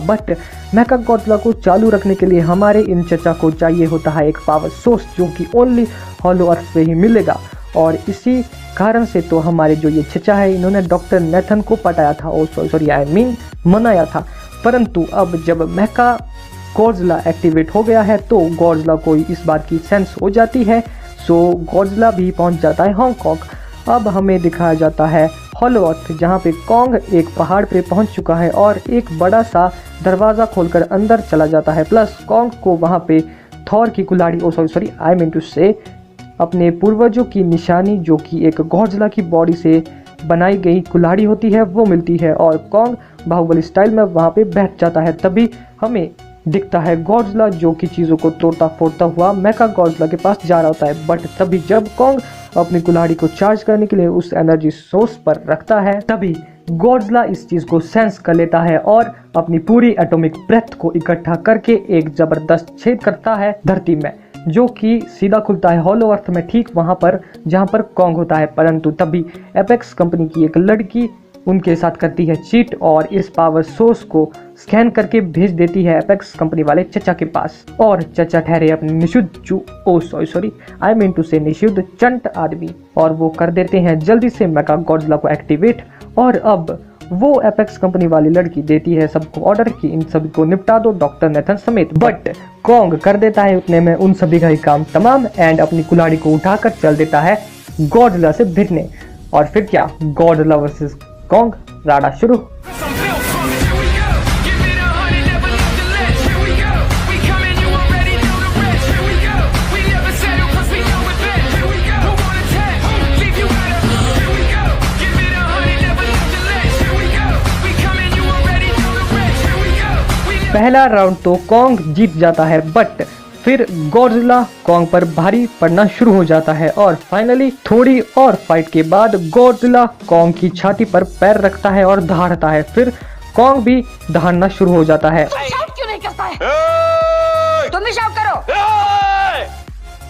बट मेका गॉडजिला को चालू रखने के लिए हमारे इन चचा को चाहिए होता है एक पावर सोर्स जो कि ओनली हॉलो अर्थ पे ही मिलेगा। और इसी कारण से तो हमारे जो ये चचा है इन्होंने डॉक्टर नेथन को पटाया था, मनाया था। परंतु अब जब मेका गॉडजिला एक्टिवेट हो गया है तो गॉडजिला को इस बात की सेंस हो जाती है, सो गॉडजिला भी पहुंच जाता है हांगकांग। अब हमें दिखाया जाता है हॉलो अर्थ जहाँ पे कॉन्ग एक पहाड़ पे पहुंच चुका है और एक बड़ा सा दरवाज़ा खोलकर अंदर चला जाता है। प्लस कॉन्ग को वहाँ पे थॉर की कुल्हाड़ी अपने पूर्वजों की निशानी जो कि एक गॉडजिला की बॉडी से बनाई गई कुल्हाड़ी होती है वो मिलती है और कॉन्ग बाहुबली स्टाइल में वहाँ पे बैठ जाता है। तभी हमें दिखता है गॉडजिला जो कि चीज़ों को तोड़ता फोड़ता हुआ मेका गॉडजिला के पास जा रहा होता है। बट तभी जब कॉन्ग अपनी कुल्हाड़ी को चार्ज करने के लिए उस एनर्जी सोर्स पर रखता है तभी गॉडजिला इस चीज़ को सेंस कर लेता है और अपनी पूरी एटॉमिक ब्रेथ को इकट्ठा करके एक ज़बरदस्त छेद करता है धरती में जो कि सीधा खुलता है हॉलो अर्थ में ठीक वहाँ पर जहाँ पर कॉन्ग होता है। परंतु तभी एपेक्स कंपनी की एक लड़की उनके साथ करती है चीट और इस पावर सोर्स को स्कैन करके भेज देती है एपेक्स कंपनी वाले चचा के पास। और चचा ठहरे अपने निषुद्ध चंट आदमी और वो कर देते हैं जल्दी से मेका गॉडजिला को एक्टिवेट। और अब वो एपेक्स कंपनी वाली लड़की देती है सबको ऑर्डर कि इन सभी को निपटा दो डॉक्टर नेथन समेत। बट कॉन्ग कर देता है उतने में उन सभी का ही काम तमाम एंड अपनी कुल्हाड़ी को उठाकर चल देता है गॉडजिला से भिड़ने। और फिर क्या गॉडजिला वर्सेस कॉन्ग राडा शुरू। पहला राउंड तो कॉन्ग जीत जाता है बट फिर गॉडजिला कॉन्ग पर भारी पड़ना शुरू हो जाता है और फाइनली थोड़ी और फाइट के बाद गॉडजिला कॉन्ग की छाती पर पैर रखता है और दहाड़ता है। फिर कॉन्ग भी दहाड़ना शुरू हो जाता है। क्यों नहीं करता है? तुम भी शाउट करो।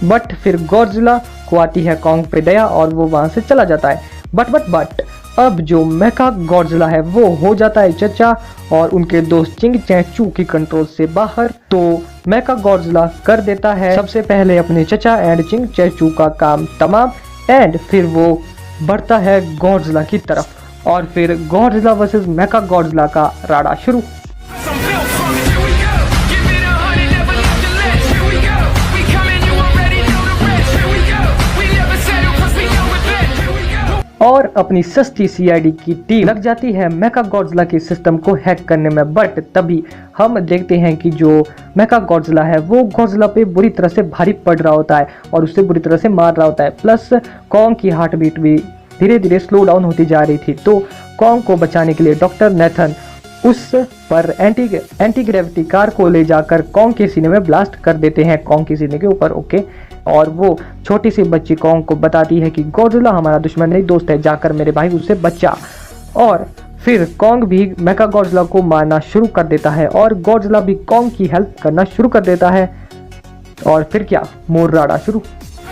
बट फिर गॉडजिला को आती है कॉन्ग पे दया और वो वहां से चला जाता है। बट अब जो मेका गॉडजिला है वो हो जाता है चचा और उनके दोस्त चिंग चैचू की कंट्रोल से बाहर। तो मेका गॉडजिला कर देता है सबसे पहले अपने चचा एंड चिंग चैचू का काम तमाम एंड फिर वो बढ़ता है गॉडजिला की तरफ और फिर गॉडजिला वर्सेस मेका गॉडजिला का राडा शुरू। और अपनी सस्ती सीआईडी की टीम लग जाती है मेका गॉडजिला के सिस्टम को हैक करने में। बट तभी हम देखते हैं कि जो मेका गॉडजिला है वो गॉडजिला पे बुरी तरह से भारी पड़ रहा होता है और उसे बुरी तरह से मार रहा होता है। प्लस कॉन्ग की हार्ट बीट भी धीरे धीरे स्लो डाउन होती जा रही थी। तो कॉन्ग को बचाने के लिए डॉक्टर नेथन उस पर एंटी ग्रेविटी कार को ले जाकर कॉन्ग के सीने में ब्लास्ट कर देते हैं, कॉन्ग के सीने के ऊपर। ओके, और वो छोटी सी बच्ची कॉन्ग को बताती है कि गॉडजिला हमारा दुश्मन नहीं दोस्त है, जाकर मेरे भाई उससे बचा। और फिर कॉन्ग भी मेका गॉडजिला को मारना शुरू कर देता है और गॉडजिला भी कॉन्ग की हेल्प करना शुरू कर देता है। और फिर क्या, मोर्राड़ा शुरू।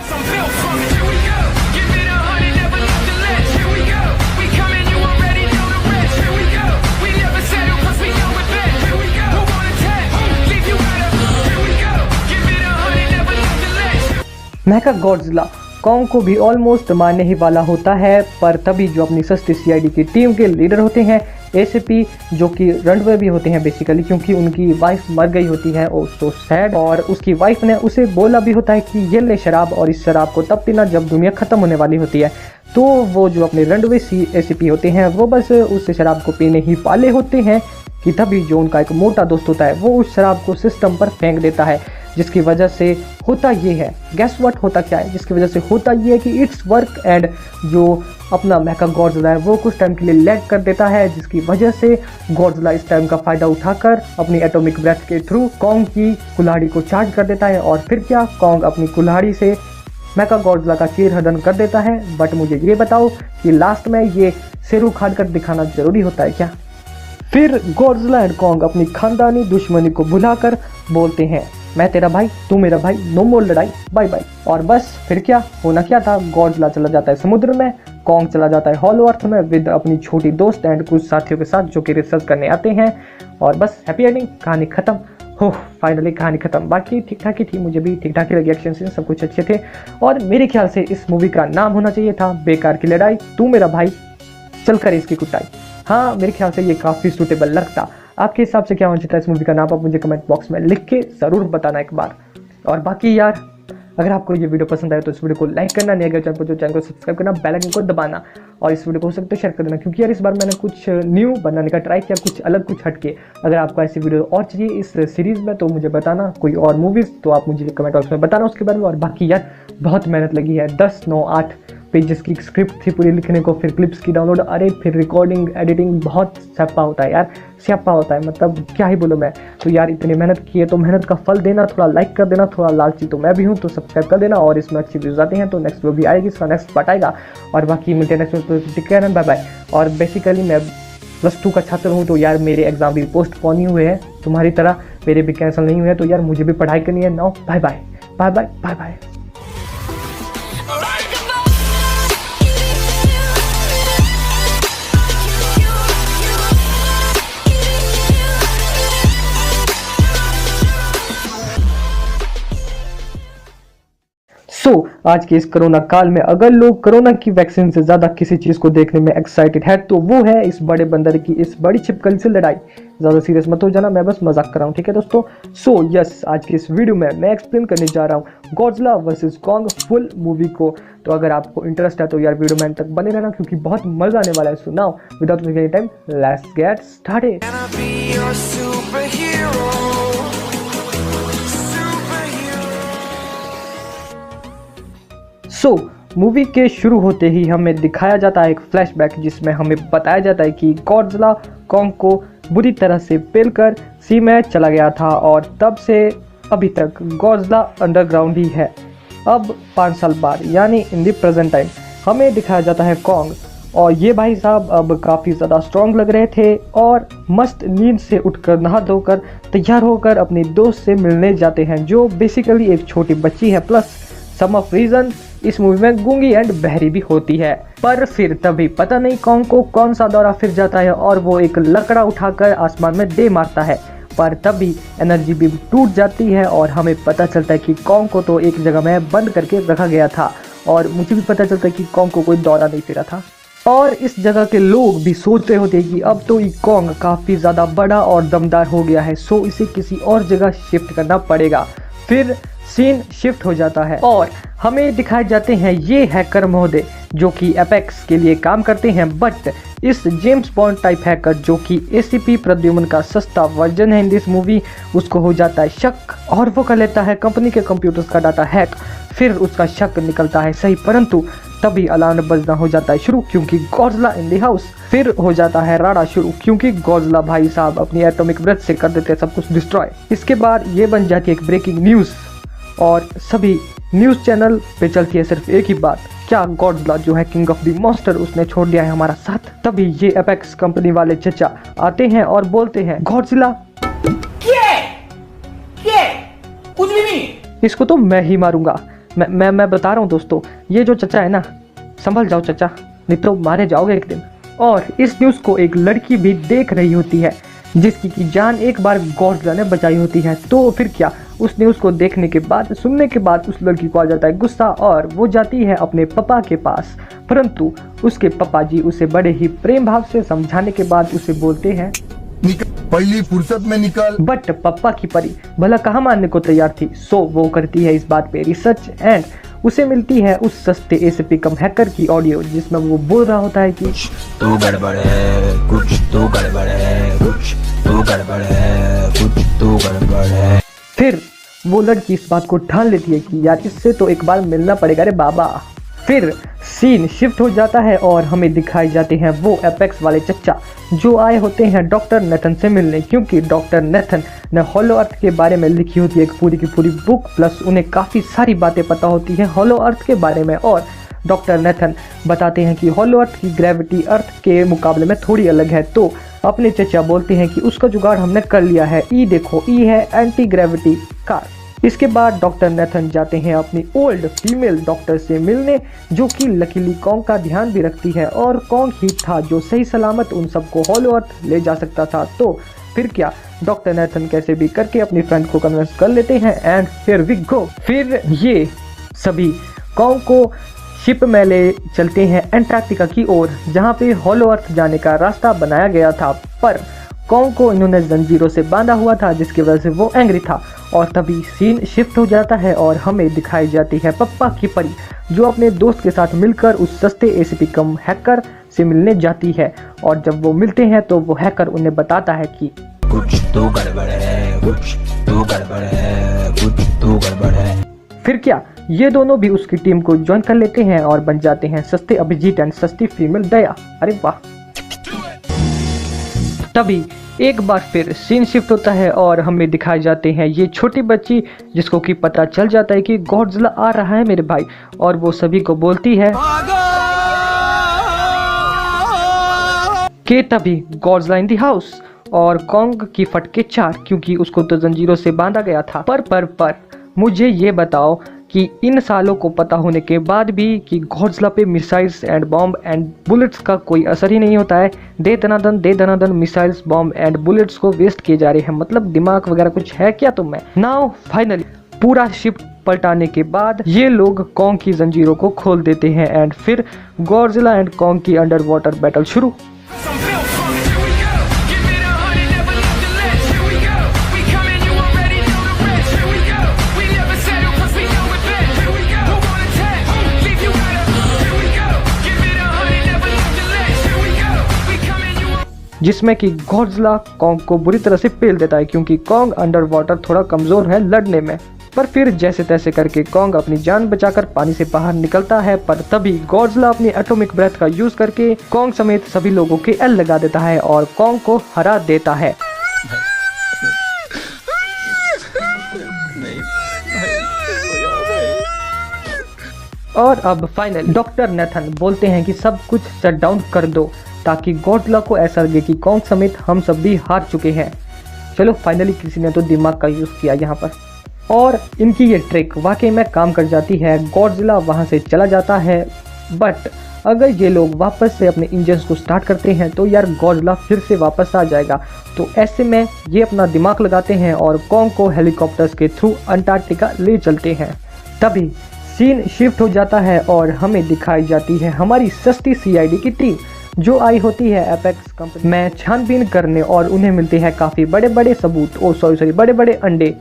Some built from it. Here we go. Give it 100, never nothing less. Here we go. We coming, you already know the rest. Here we go. We never settle 'cause we know it best. Here we go. Who want a test? Leave you out of. Here we go. Give it 100, never nothing less. Make a Godzilla Kong को भी ऑलमोस्ट मारने ही वाला होता है, पर तभी जो अपनी सस्ती सीआईडी की टीम के लीडर होते हैं एसीपी, जो कि रनवे भी होते हैं बेसिकली, क्योंकि उनकी वाइफ मर गई होती है और सो सैड, और उसकी वाइफ ने उसे बोला भी होता है कि ये ले शराब, और इस शराब को तब पीना जब दुनिया खत्म होने वाली होती है। तो वो जो अपने रनवे एसीपी होते हैं वो बस उस शराब को पीने ही वाले होते हैं कि तभी जो उनका एक मोटा दोस्त होता है वो उस शराब को सिस्टम पर फेंक देता है, जिसकी वजह से होता ये है, गैस व्हाट होता क्या है, जिसकी वजह से होता ये है कि इट्स वर्क, एंड जो अपना मेका गॉडजिला है वो कुछ टाइम के लिए लैग कर देता है, जिसकी वजह से गॉडजिला इस टाइम का फ़ायदा उठाकर अपनी एटॉमिक ब्रेथ के थ्रू कॉन्ग की कुल्हाड़ी को चार्ज कर देता है, और फिर क्या, कॉन्ग अपनी कुल्हाड़ी से मेका गॉडजिला का चीर हरण कर देता है। बट मुझे ये बताओ कि लास्ट में ये सिर उखाड़ कर दिखाना जरूरी होता है क्या? फिर गॉडजिला एंड कॉन्ग अपनी खानदानी दुश्मनी को भुलाकर बोलते हैं, मैं तेरा भाई, तू मेरा भाई, नो मोर लड़ाई, बाय बाय। और बस फिर क्या होना क्या था, गॉडजिला चला जाता है समुद्र में, कॉन्ग चला जाता है हॉलो अर्थ में विद अपनी छोटी दोस्त एंड कुछ साथियों के साथ जो कि रिसर्च करने आते हैं, और बस हैप्पी एंडिंग, कहानी खत्म हो, फाइनली कहानी खत्म। बाकी ठीक ठाक ही थी, मुझे भी ठीक ठाक ही लगी, एक्शन सीन सब कुछ अच्छे थे, और मेरे ख्याल से इस मूवी का नाम होना चाहिए था बेकार की लड़ाई, तू मेरा भाई, चल कर इसकी कुटाई। हाँ, मेरे ख्याल से ये काफ़ी सूटेबल लगता। आपके हिसाब से क्या होना चाहिए इस मूवी का नाम, आप मुझे कमेंट बॉक्स में लिख के ज़रूर बताना एक बार। और बाकी यार, अगर आपको ये वीडियो पसंद आए तो इस वीडियो को लाइक करना, नहीं अगर चैनल को सब्सक्राइब करना, बेल आइकन को दबाना, और इस वीडियो को हो सकता है शेयर कर देना, क्योंकि यार इस बार मैंने कुछ न्यू बनाने का ट्राई किया, कुछ अलग, कुछ हटके। अगर आपको ऐसी वीडियो और चाहिए इस सीरीज़ में तो मुझे बताना, कोई और मूवीज़ तो आप मुझे कमेंट बॉक्स में बताना उसके बारे में। और बाकी यार बहुत मेहनत लगी है, 10, 9, 8 पेजेस की स्क्रिप्ट थी पूरी लिखने को, फिर क्लिप्स की डाउनलोड, अरे फिर रिकॉर्डिंग, एडिटिंग, बहुत स्यापा होता है यार, स्यापा होता है, मतलब क्या ही बोलूँ मैं। तो यार इतनी मेहनत की है तो मेहनत का फल देना, थोड़ा लाइक कर देना, थोड़ा लालची तो मैं भी हूँ, तो सब्सक्राइब कर देना, और इसमें अच्छी व्यूज़ आते हैं तो नेक्स्ट वीडियो भी आएगी, इसका नेक्स्ट पार्ट आएगा। और बाकी मिलते हैं नेक्स्ट वीडियो, बाय बाय। और बेसिकली मैं +2 का छात्र हूँ, तो यार मेरे एग्जाम भी पोस्टपोन ही हुए हैं, तुम्हारी तरह मेरे भी कैंसिल नहीं हुए, तो यार मुझे भी पढ़ाई करनी है। Now bye bye, bye bye, bye bye. आज के इस कोरोना काल में अगर लोग कोरोना की वैक्सीन से ज़्यादा किसी चीज़ को देखने में एक्साइटेड है तो वो है इस बड़े बंदर की इस बड़ी छिपकली से लड़ाई। ज़्यादा सीरियस मत हो जाना, मैं बस मजाक कर रहा हूँ, ठीक है दोस्तों। यस, आज की इस वीडियो में मैं एक्सप्लेन करने जा रहा हूँ Godzilla versus Kong full movie को। तो अगर आपको इंटरेस्ट है तो यार वीडियो में तक बने रहना, क्योंकि बहुत मजा आने वाला है। So now without wasting any time, let's get started. Movie के शुरू होते ही हमें दिखाया जाता है एक फ्लैशबैक, जिसमें हमें बताया जाता है कि गॉडजिला कॉन्ग को बुरी तरह से पेलकर सी में चला गया था, और तब से अभी तक गॉडजिला अंडरग्राउंड ही है। अब 5 साल बाद यानी इन द प्रेजेंट टाइम हमें दिखाया जाता है कॉन्ग, और ये भाई साहब अब काफ़ी ज़्यादा स्ट्रॉन्ग लग रहे थे, और मस्त नींद से उठकर नहा धोकर तैयार होकर अपनी दोस्त से मिलने जाते हैं, जो बेसिकली एक छोटी बच्ची है, प्लस सम ऑफ रीज़न इस मूवी में गूंगी एंड बहरी भी होती है। पर फिर तभी पता नहीं कॉन्ग को कौन सा दौरा फिर जाता है, और वो एक लकड़ा उठाकर आसमान में दे मारता है, पर तभी एनर्जी भी टूट जाती है, और हमें पता चलता है कि कॉन्ग को तो एक जगह में बंद करके रखा गया था, और मुझे भी पता चलता है कि कॉन्ग को कोई दौरा नहीं फिरा था। और इस जगह के लोग भी सोच रहे होते हैं कि अब तो ये कॉन्ग काफ़ी ज़्यादा बड़ा और दमदार हो गया है, सो इसे किसी और जगह शिफ्ट करना पड़ेगा। फिर सीन शिफ्ट हो जाता है और हमें दिखाए जाते हैं ये हैकर महोदय जो कि एपेक्स के लिए काम करते हैं, बट इस जेम्स बॉन्ड टाइप हैकर जो कि एसीपी प्रद्युम्न का सस्ता वर्जन है इन दिस मूवी, उसको हो जाता है शक और वो कर लेता है कंपनी के कंप्यूटर्स का डाटा हैक। फिर उसका शक निकलता है सही, परंतु तभी अलार्म बजना हो जाता है शुरू, क्योंकि गॉडजिला इन द हाउस। फिर हो जाता है राडा शुरू, क्योंकि गॉडजिला भाई साहब अपनी एटॉमिक ब्रेथ से कर देते हैं सब कुछ डिस्ट्रॉय। इसके बाद ये बन जाती है एक ब्रेकिंग न्यूज़, और सभी न्यूज़ चैनल पे चलती है सिर्फ एक ही बात, क्या गॉडजिला जो है किंग ऑफ द मॉन्स्टर उसने छोड़ दिया है हमारा साथ। तभी ये एपेक्स कंपनी वाले चचा आते हैं और बोलते हैं गॉडजिला कुछ भी नहीं। इसको तो मैं ही मारूंगा। मैं बता रहा हूँ दोस्तों, ये जो चचा है ना, संभल जाओ चचा, नहीं तो मारे जाओगे एक दिन। और इस न्यूज़ को एक लड़की भी देख रही होती है जिसकी की जान एक बार गॉडजिला ने बचाई होती है। तो फिर क्या, उस न्यूज़ को देखने के बाद, सुनने के बाद उस लड़की को आ जाता है गुस्सा और वो जाती है अपने पापा के पास। परंतु उसके पापा जी उसे बड़े ही प्रेम भाव से समझाने के बाद उसे बोलते हैं, पहली फुर्सत में निकल। बट पापा की परी भला कहाँ मानने को तैयार थी। सो वो करती है इस बात पे रिसर्च एंड उसे मिलती है उस सस्ते एसीपी कम हैकर की ऑडियो जिसमें वो बोल रहा होता है कि तो गड़बड़ है, कुछ तो गड़बड़ है, कुछ तो गड़बड़ है, कुछ तो गड़बड़ है। फिर वो लड़की इस बात को ठान लेती है कि यार इससे तो एक बार मिलना पड़ेगा रे बाबा। फिर सीन शिफ्ट हो जाता है और हमें दिखाई जाते हैं वो एपेक्स वाले चच्चा जो आए होते हैं डॉक्टर नेथन से मिलने, क्योंकि डॉक्टर नेथन ने हॉलो अर्थ के बारे में लिखी होती है एक पूरी की पूरी बुक, प्लस उन्हें काफ़ी सारी बातें पता होती हैं हॉलो अर्थ के बारे में। और डॉक्टर नेथन बताते हैं कि हॉलो अर्थ की ग्रेविटी अर्थ के मुकाबले में थोड़ी अलग है। तो अपने चचा बोलते हैं कि उसका जुगाड़ हमने कर लिया है, ई देखो, ई है एंटी ग्रेविटी कार। इसके बाद डॉक्टर नेथन जाते हैं अपनी ओल्ड फीमेल डॉक्टर से मिलने जो कि लकीली कॉन्ग का ध्यान भी रखती है और कॉन्ग ही था जो सही सलामत उन सबको हॉलो अर्थ ले जा सकता था। तो फिर क्या, डॉक्टर नेथन कैसे भी करके अपनी फ्रेंड को कन्विंस कर लेते हैं एंड फिर वी गो। फिर ये सभी कॉन्ग को शिप में ले चलते हैं एंटार्क्टिका की ओर जहाँ पे हॉलो अर्थ जाने का रास्ता बनाया गया था, पर कॉन्ग को इन्होंने जंजीरों से बांधा हुआ था जिसकी वजह से वो एंग्री था। और तभी सीन शिफ्ट हो जाता है और हमें दिखाई जाती है पप्पा की परी जो अपने दोस्त के साथ मिलकर उस सस्ते एसीपी कम हैकर से मिलने जाती है। और जब वो मिलते हैं तो वो हैकर उन्हें बताता है कि कुछ तो गड़बड़ है, कुछ तो गड़बड़ है, कुछ तो गड़बड़ है। फिर क्या, ये दोनों भी उसकी टीम को ज्वाइन कर लेते हैं और बन जाते हैं सस्ते अभिजीत एंड सस्ती फीमेल दया। अरे वाह। तभी एक बार फिर सीन शिफ्ट होता है और हमें दिखाए जाते हैं ये छोटी बच्ची जिसको कि पता चल जाता है कि गॉडजिला आ रहा है मेरे भाई, और वो सभी को बोलती है कि तभी गॉडजिला इन दी हाउस और कॉन्ग की फटके 4 क्योंकि उसको तो जंजीरों से बांधा गया था। पर मुझे ये बताओ कि इन सालों को पता होने के बाद भी कि गॉडजिला पे missiles and bomb and bullets का कोई असर ही नहीं होता है। दे दनादन मिसाइल्स बॉम्ब एंड बुलेट्स को वेस्ट किए जा रहे हैं, मतलब दिमाग वगैरह कुछ है क्या तुम्हें। नाउ फाइनली पूरा शिप पलटाने के बाद ये लोग कॉन्ग की जंजीरों को खोल देते हैं एंड फिर गॉडजिला एंड कॉन्ग की अंडर वाटर बैटल शुरू। Some built from it. Here we go. Give it 100, never left the ledge. Here we go. We coming, you already know the rest. Here we go. We never settle 'cause we know it best. Here we go. Who wanna test? Leave you out of. Here we go. Give it 100, never left the ledge. Here we go. We coming, you. जिसमें कि गॉडजिला कॉन्ग को बुरी तरह से पेल देता है क्योंकि कॉन्ग अंडर वाटर थोड़ा कमजोर है लड़ने में। पर फिर जैसे तैसे करके कॉन्ग अपनी जान बचाकर पानी से बाहर निकलता है, पर तभी गॉडजिला अपनी एटॉमिक ब्रेथ का यूज करके कॉन्ग समेत सभी लोगों के एल लगा देता है और कॉन्ग को हरा देता है। और अब फाइनल डॉक्टर नेथन बोलते हैं कि सब कुछ शट डाउन कर दो ताकि गॉडजिला को ऐसा लगे कि कॉन्ग समेत हम सब भी हार चुके हैं। चलो फाइनली किसी ने तो दिमाग का यूज किया यहाँ पर, और इनकी ये ट्रिक वाकई में काम कर जाती है। गॉडजिला वहाँ से चला जाता है, बट अगर ये लोग वापस से अपने इंजन्स को स्टार्ट करते हैं तो यार गॉडजिला फिर से वापस आ जाएगा। तो ऐसे में ये अपना दिमाग लगाते हैं और कॉन्ग को हेलीकॉप्टर्स के थ्रू अंटार्कटिका ले चलते हैं। तभी सीन शिफ्ट हो जाता है और हमें दिखाई जाती है हमारी सस्ती सीआईडी की टीम जो आई होती है एपेक्स कंपनी में छानबीन करने, और उन्हें मिलते हैं काफ़ी बड़े बड़े सबूत, बड़े बड़े अंडे।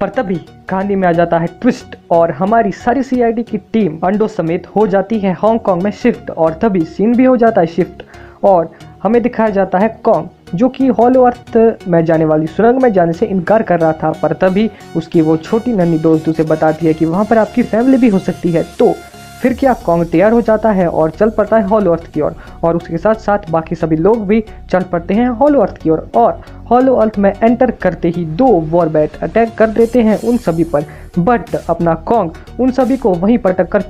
पर तभी कहानी में आ जाता है ट्विस्ट और हमारी सारी सीआईडी की टीम अंडों समेत हो जाती है हांगकांग में शिफ्ट, और तभी सीन भी हो जाता है शिफ्ट और हमें दिखाया जाता है कॉन्ग जो कि हॉलो अर्थ में जाने वाली सुरंग में जाने से इनकार कर रहा था। पर तभी उसकी वो छोटी नन्ही दोस्त उसे बताती है कि वहाँ पर आपकी फैमिली भी हो सकती है। तो फिर क्या, कॉन्ग तैयार हो जाता है और चल पड़ता है हॉलो अर्थ की ओर, और उसके साथ साथ बाकी सभी लोग भी चल पड़ते हैं हॉलो अर्थ की ओर। और हॉलो अर्थ में एंटर करते ही 2 वॉरबैट अटैक कर देते हैं उन सभी पर, बट अपना कॉन्ग उन सभी को वहीं पटक कर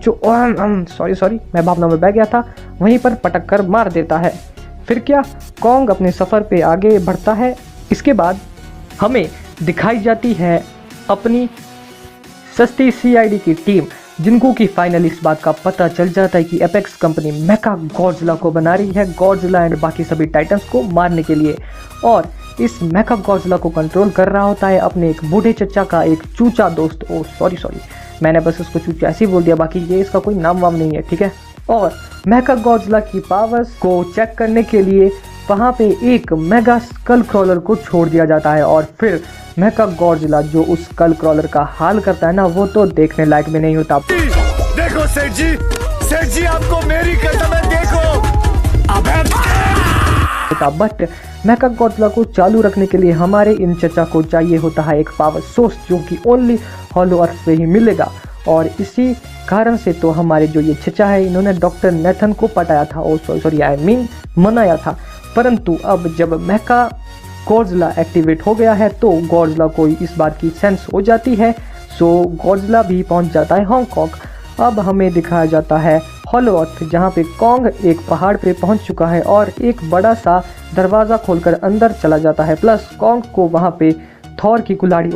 सॉरी मैं भावना में बह गया था, वहीं पर पटक कर मार देता है। फिर क्या, कॉन्ग अपने सफ़र पे आगे बढ़ता है। इसके बाद हमें दिखाई जाती है अपनी सस्ती सीआईडी की टीम, जिनको कि फाइनली इस बात का पता चल जाता है कि एपेक्स कंपनी मेका गॉडजिला को बना रही है गॉडजिला एंड बाकी सभी टाइटन्स को मारने के लिए। और इस मेका गॉडजिला को कंट्रोल कर रहा होता है अपने एक बूढ़े चचा का एक चूचा दोस्त। ओ सॉरी मैंने बस उसको चूचा ऐसे ही बोल दिया, बाकी ये इसका कोई नाम वाम नहीं है, ठीक है। और मेका गॉडजिला की पावर्स को चेक करने के लिए वहाँ पे एक मेगा स्कल क्रॉलर को छोड़ दिया जाता है। और फिर मेका गॉडजिला जो उस स्कल क्रॉलर का हाल करता है ना, वो तो देखने लायक भी नहीं होता। देखो सेठ जी आपको मेरी कसम है, देखो। बट मेका गॉडजिला को चालू रखने के लिए हमारे इन चचा को चाहिए होता है एक पावर सोर्स, जो कि ओनली हॉलो अर्थ से ही मिलेगा। और इसी कारण से तो हमारे जो ये चचा है, इन्होंने डॉक्टर नेथन को पटाया था, ओ सॉरी मनाया था। परंतु अब जब मेका गॉडजिला एक्टिवेट हो गया है तो गॉडजिला को इस बात की सेंस हो जाती है। सो गॉडजिला भी पहुंच जाता है हांगकांग। अब हमें दिखाया जाता है हॉलो अर्थ, जहाँ पे कॉन्ग एक पहाड़ पे पहुंच चुका है और एक बड़ा सा दरवाज़ा खोलकर अंदर चला जाता है। प्लस कॉन्ग को वहाँ पे थॉर की कुल्हाड़ी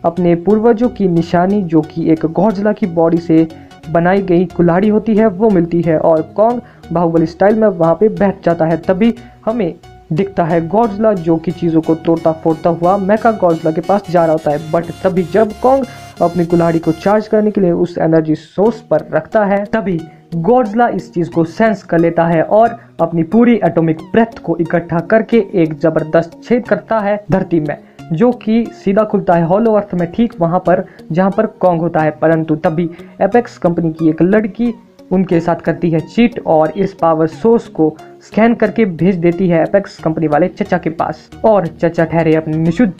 अपने पूर्वजों की निशानी, जो कि एक गॉडजिला की बॉडी से बनाई गई कुल्हाड़ी होती है, वो मिलती है। और कॉन्ग बाहुबली स्टाइल में वहाँ पे बैठ जाता है। तभी हमें दिखता है गॉडजिला, जो कि चीज़ों को तोड़ता फोड़ता हुआ मेका गॉडजिला के पास जा रहा होता है। बट तभी जब कॉन्ग अपनी कुल्हाड़ी को चार्ज करने के लिए उस एनर्जी सोर्स पर रखता है, तभी गॉडजिला इस चीज़ को सेंस कर लेता है और अपनी पूरी एटॉमिक ब्रेथ को इकट्ठा करके एक ज़बरदस्त छेद करता है धरती में, जो कि सीधा खुलता है हॉलो अर्थ में, ठीक वहाँ पर जहाँ पर कॉन्ग होता है। परंतु तभी एपेक्स कंपनी की एक लड़की उनके साथ करती है चीट और इस पावर सोर्स को स्कैन करके भेज देती है एपेक्स कंपनी वाले चचा के पास। और चचा ठहरे अपने निषुद्ध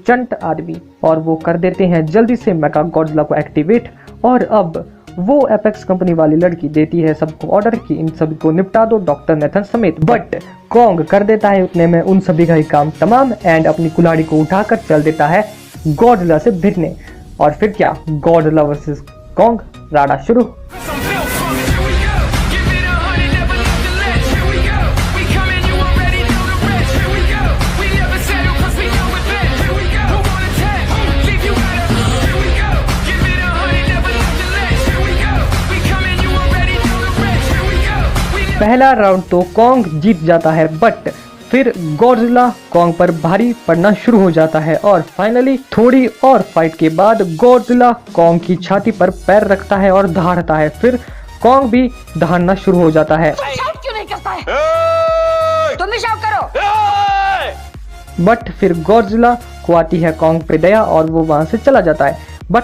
चंट आदमी, और वो कर देते हैं जल्दी से मेका गॉडजिला को एक्टिवेट। और अब वो एपेक्स कंपनी वाली लड़की देती है सबको ऑर्डर कि इन सभी को निपटा दो, डॉक्टर नेथन समेत। बट कॉन्ग कर देता है उतने में उन सभी का ही काम तमाम एंड अपनी कुल्हाड़ी को उठाकर चल देता है गॉडजिला से भिड़ने। और फिर क्या, गॉडजिला वर्सेस कॉन्ग राडा शुरू। I'm built from it. Here we go. Give it 100, never nothing less. Here we go. We come in, you already know the rest. Here we go. We never settle 'cause we know it best. Here we go. Who wanna test? Leave you out of. Here we go. Give it 100, never nothing less. Here we go. We come in, you already know the rest. Here we go. We never पहला राउंड तो कॉन्ग जीत जाता है, बट फिर गॉडजिला कॉन्ग पर भारी पड़ना शुरू हो जाता है। और फाइनली थोड़ी और फाइट के बाद गॉडजिला कॉन्ग की छाती पर पैर रखता है और दहाड़ता है। फिर कॉन्ग भी दहाड़ना शुरू हो जाता है। शाउट क्यों नहीं करता है? तुम भी शाउट करो। बट फिर गॉडजिला को आती है कॉन्ग पे दया और वो वहां से चला जाता है। बट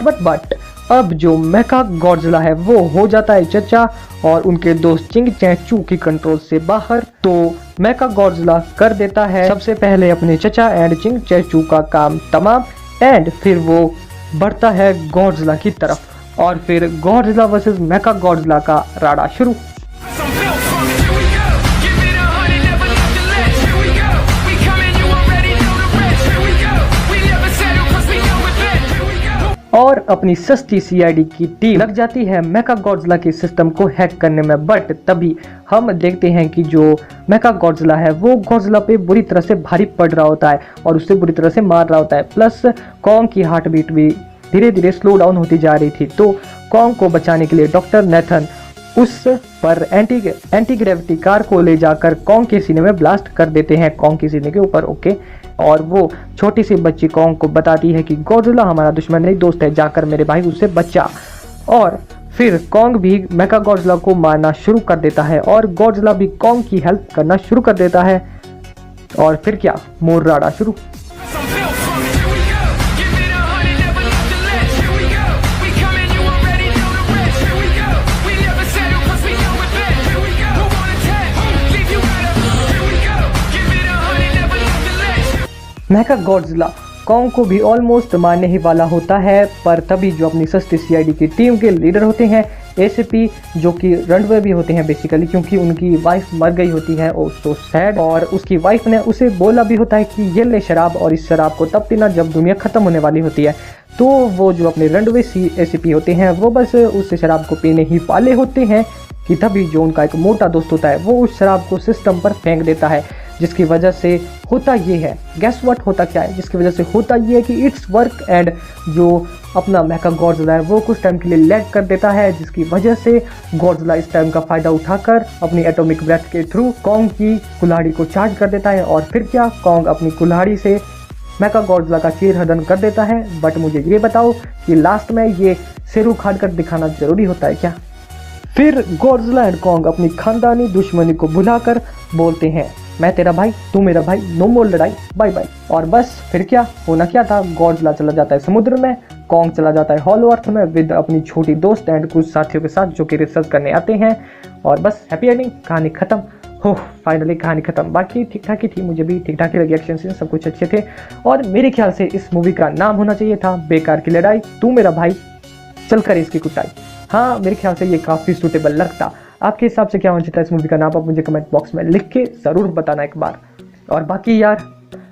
अब जो मेका गॉडजिला है वो हो जाता है चचा और उनके दोस्त चिंग चैचू की कंट्रोल से बाहर। तो मेका गॉडजिला कर देता है सबसे पहले अपने चचा एंड चिंग चैचू का काम तमाम एंड फिर वो बढ़ता है गॉडजिला की तरफ। और फिर गॉडजिला वर्सेस मेका गॉडजिला का राडा शुरू। I'm built from it. Here we go. Give it 100, never nothing less. Here we go. We come in, you already know the rest. Here we go. We never settle 'cause we know it best. Here we go. और अपनी सस्ती सीआईडी की टीम लग जाती है मेका गॉडजिला के सिस्टम को हैक करने में। बट तभी हम देखते हैं कि जो मेका गॉडजिला है वो गॉडजिला पे बुरी तरह से भारी पड़ रहा होता है और उससे बुरी तरह से मार रहा होता है। प्लस कॉन्ग की हार्ट बीट भी धीरे धीरे स्लो डाउन होती जा रही थी। तो कॉन्ग को बचाने के लिए डॉक्टर नेथन उस पर एंटी ग्रेविटी कार को ले जाकर कॉन्ग के सीने में ब्लास्ट कर देते हैं, कॉन्ग के सीने के ऊपर। ओके, और वो छोटी सी बच्ची कॉन्ग को बताती है कि गॉडजिला हमारा दुश्मन नहीं दोस्त है, जाकर मेरे भाई उससे बचा। और फिर कॉन्ग भी मेका गॉडजिला को मारना शुरू कर देता है और गॉडजिला भी कॉन्ग की हेल्प करना शुरू कर देता है। और फिर क्या, मोर राडा शुरू। I'm built from it. Here we go. Give it 100, never nothing less. Here we go. We come in, you already know the rest. Here we go. We never settle 'cause we know it best. Here we go. Who wanna test? Leave you out of. Here we go. Give it 100, never nothing less. Make a Godzilla Kong को भी ऑलमोस्ट मारने ही वाला होता है। पर तभी जो अपनी सस्ती सीआईडी की टीम के लीडर होते हैं एसीपी, जो कि रनवे भी होते हैं बेसिकली, क्योंकि उनकी वाइफ मर गई होती है, ओ सो सैड। और उसकी वाइफ ने उसे बोला भी होता है कि ये ले शराब, और इस शराब को तब पीना जब दुनिया खत्म होने वाली होती है। तो वो जो अपने रनवे एसीपी होते हैं वो बस उस शराब को पीने ही वाले होते हैं कि तभी जो उनका एक मोटा दोस्त होता है वो उस शराब को सिस्टम पर फेंक देता है, जिसकी वजह से होता ये है, गेस व्हाट होता क्या है, जिसकी वजह से होता ये है कि इट्स वर्क एंड जो अपना मेका गॉडजिला है वो कुछ टाइम के लिए लैग कर देता है, जिसकी वजह से गॉडजिला इस टाइम का फ़ायदा उठाकर अपनी एटॉमिक ब्रेथ के थ्रू कॉन्ग की कुल्हाड़ी को चार्ज कर देता है और फिर क्या, कॉन्ग अपनी कुल्हाड़ी से मेका गॉडजिला का चीरहरण कर देता है। बट मुझे ये बताओ कि लास्ट में ये सिर उखाड़ कर दिखाना ज़रूरी होता है क्या? फिर गॉडजिला एंड कॉन्ग अपनी खानदानी दुश्मनी को भुलाकर बोलते हैं, मैं तेरा भाई, तू मेरा भाई, नो मोर लड़ाई, बाय बाय। और बस फिर क्या होना क्या था, गॉडजिला चला जाता है समुद्र में, कॉन्ग चला जाता है हॉलो अर्थ में विद अपनी छोटी दोस्त एंड कुछ साथियों के साथ जो कि रिसर्च करने आते हैं। और बस हैप्पी एंडिंग, कहानी खत्म हो, फाइनली कहानी खत्म। बाकी ठीक ठाक ही थी, मुझे भी ठीक ठाक ही लगी, एक्शन सीन सब कुछ अच्छे थे। और मेरे ख्याल से इस मूवी का नाम होना चाहिए था बेकार की लड़ाई, तू मेरा भाई, चल कर इसकी कुटाई। हाँ, मेरे ख्याल से ये काफ़ी सूटेबल लगता। आपके हिसाब से क्या होना चाहिए था इस मूवी का नाम, आप मुझे कमेंट बॉक्स में लिख के ज़रूर बताना एक बार। और बाकी यार,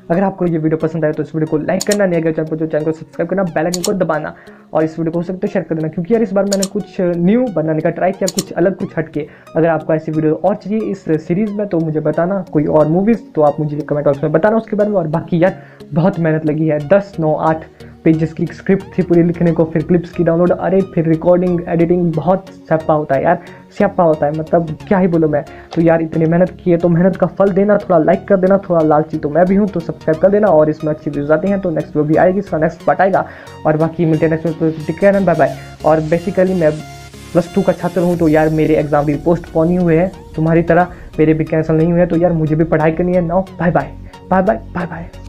अगर आपको ये वीडियो पसंद आए तो इस वीडियो को लाइक करना, नहीं अगर चैनल को सब्सक्राइब करना, बेल आइकन को दबाना और इस वीडियो को हो सकता है शेयर कर देना, क्योंकि यार इस बार मैंने कुछ न्यू बनाने का ट्राई किया, कुछ अलग, कुछ हटके। अगर आपको ऐसी वीडियो और चाहिए इस सीरीज़ में तो मुझे बताना, कोई और मूवीज़ तो आप मुझे कमेंट बॉक्स में बताना उसके बारे में। और बाकी यार बहुत मेहनत लगी है, 10, 9, 8 पेजेस की स्क्रिप्ट थी पूरी लिखने को, फिर क्लिप्स की डाउनलोड, अरे फिर रिकॉर्डिंग, एडिटिंग, बहुत स्यापा होता है यार, स्यापा होता है, मतलब क्या ही बोलूँ मैं। तो यार इतनी मेहनत की है तो मेहनत का फल देना, थोड़ा लाइक कर देना, थोड़ा लालची तो मैं भी हूँ, तो सब्सक्राइब कर देना। और इसमें अच्छी व्यूज़ आते हैं तो नेक्स्ट वीडियो भी आएगी, इसका नेक्स्ट पार्ट आएगा। और बाकी मिलते हैं next video, take care and bye bye. और बेसिकली मैं +2 का छात्र हूँ तो यार मेरे एग्जाम भी पोस्टपोन ही हुए हैं, तुम्हारी तरह मेरे भी कैंसिल नहीं हुए हैं, तो यार मुझे भी पढ़ाई करनी है। Now bye bye bye bye bye bye.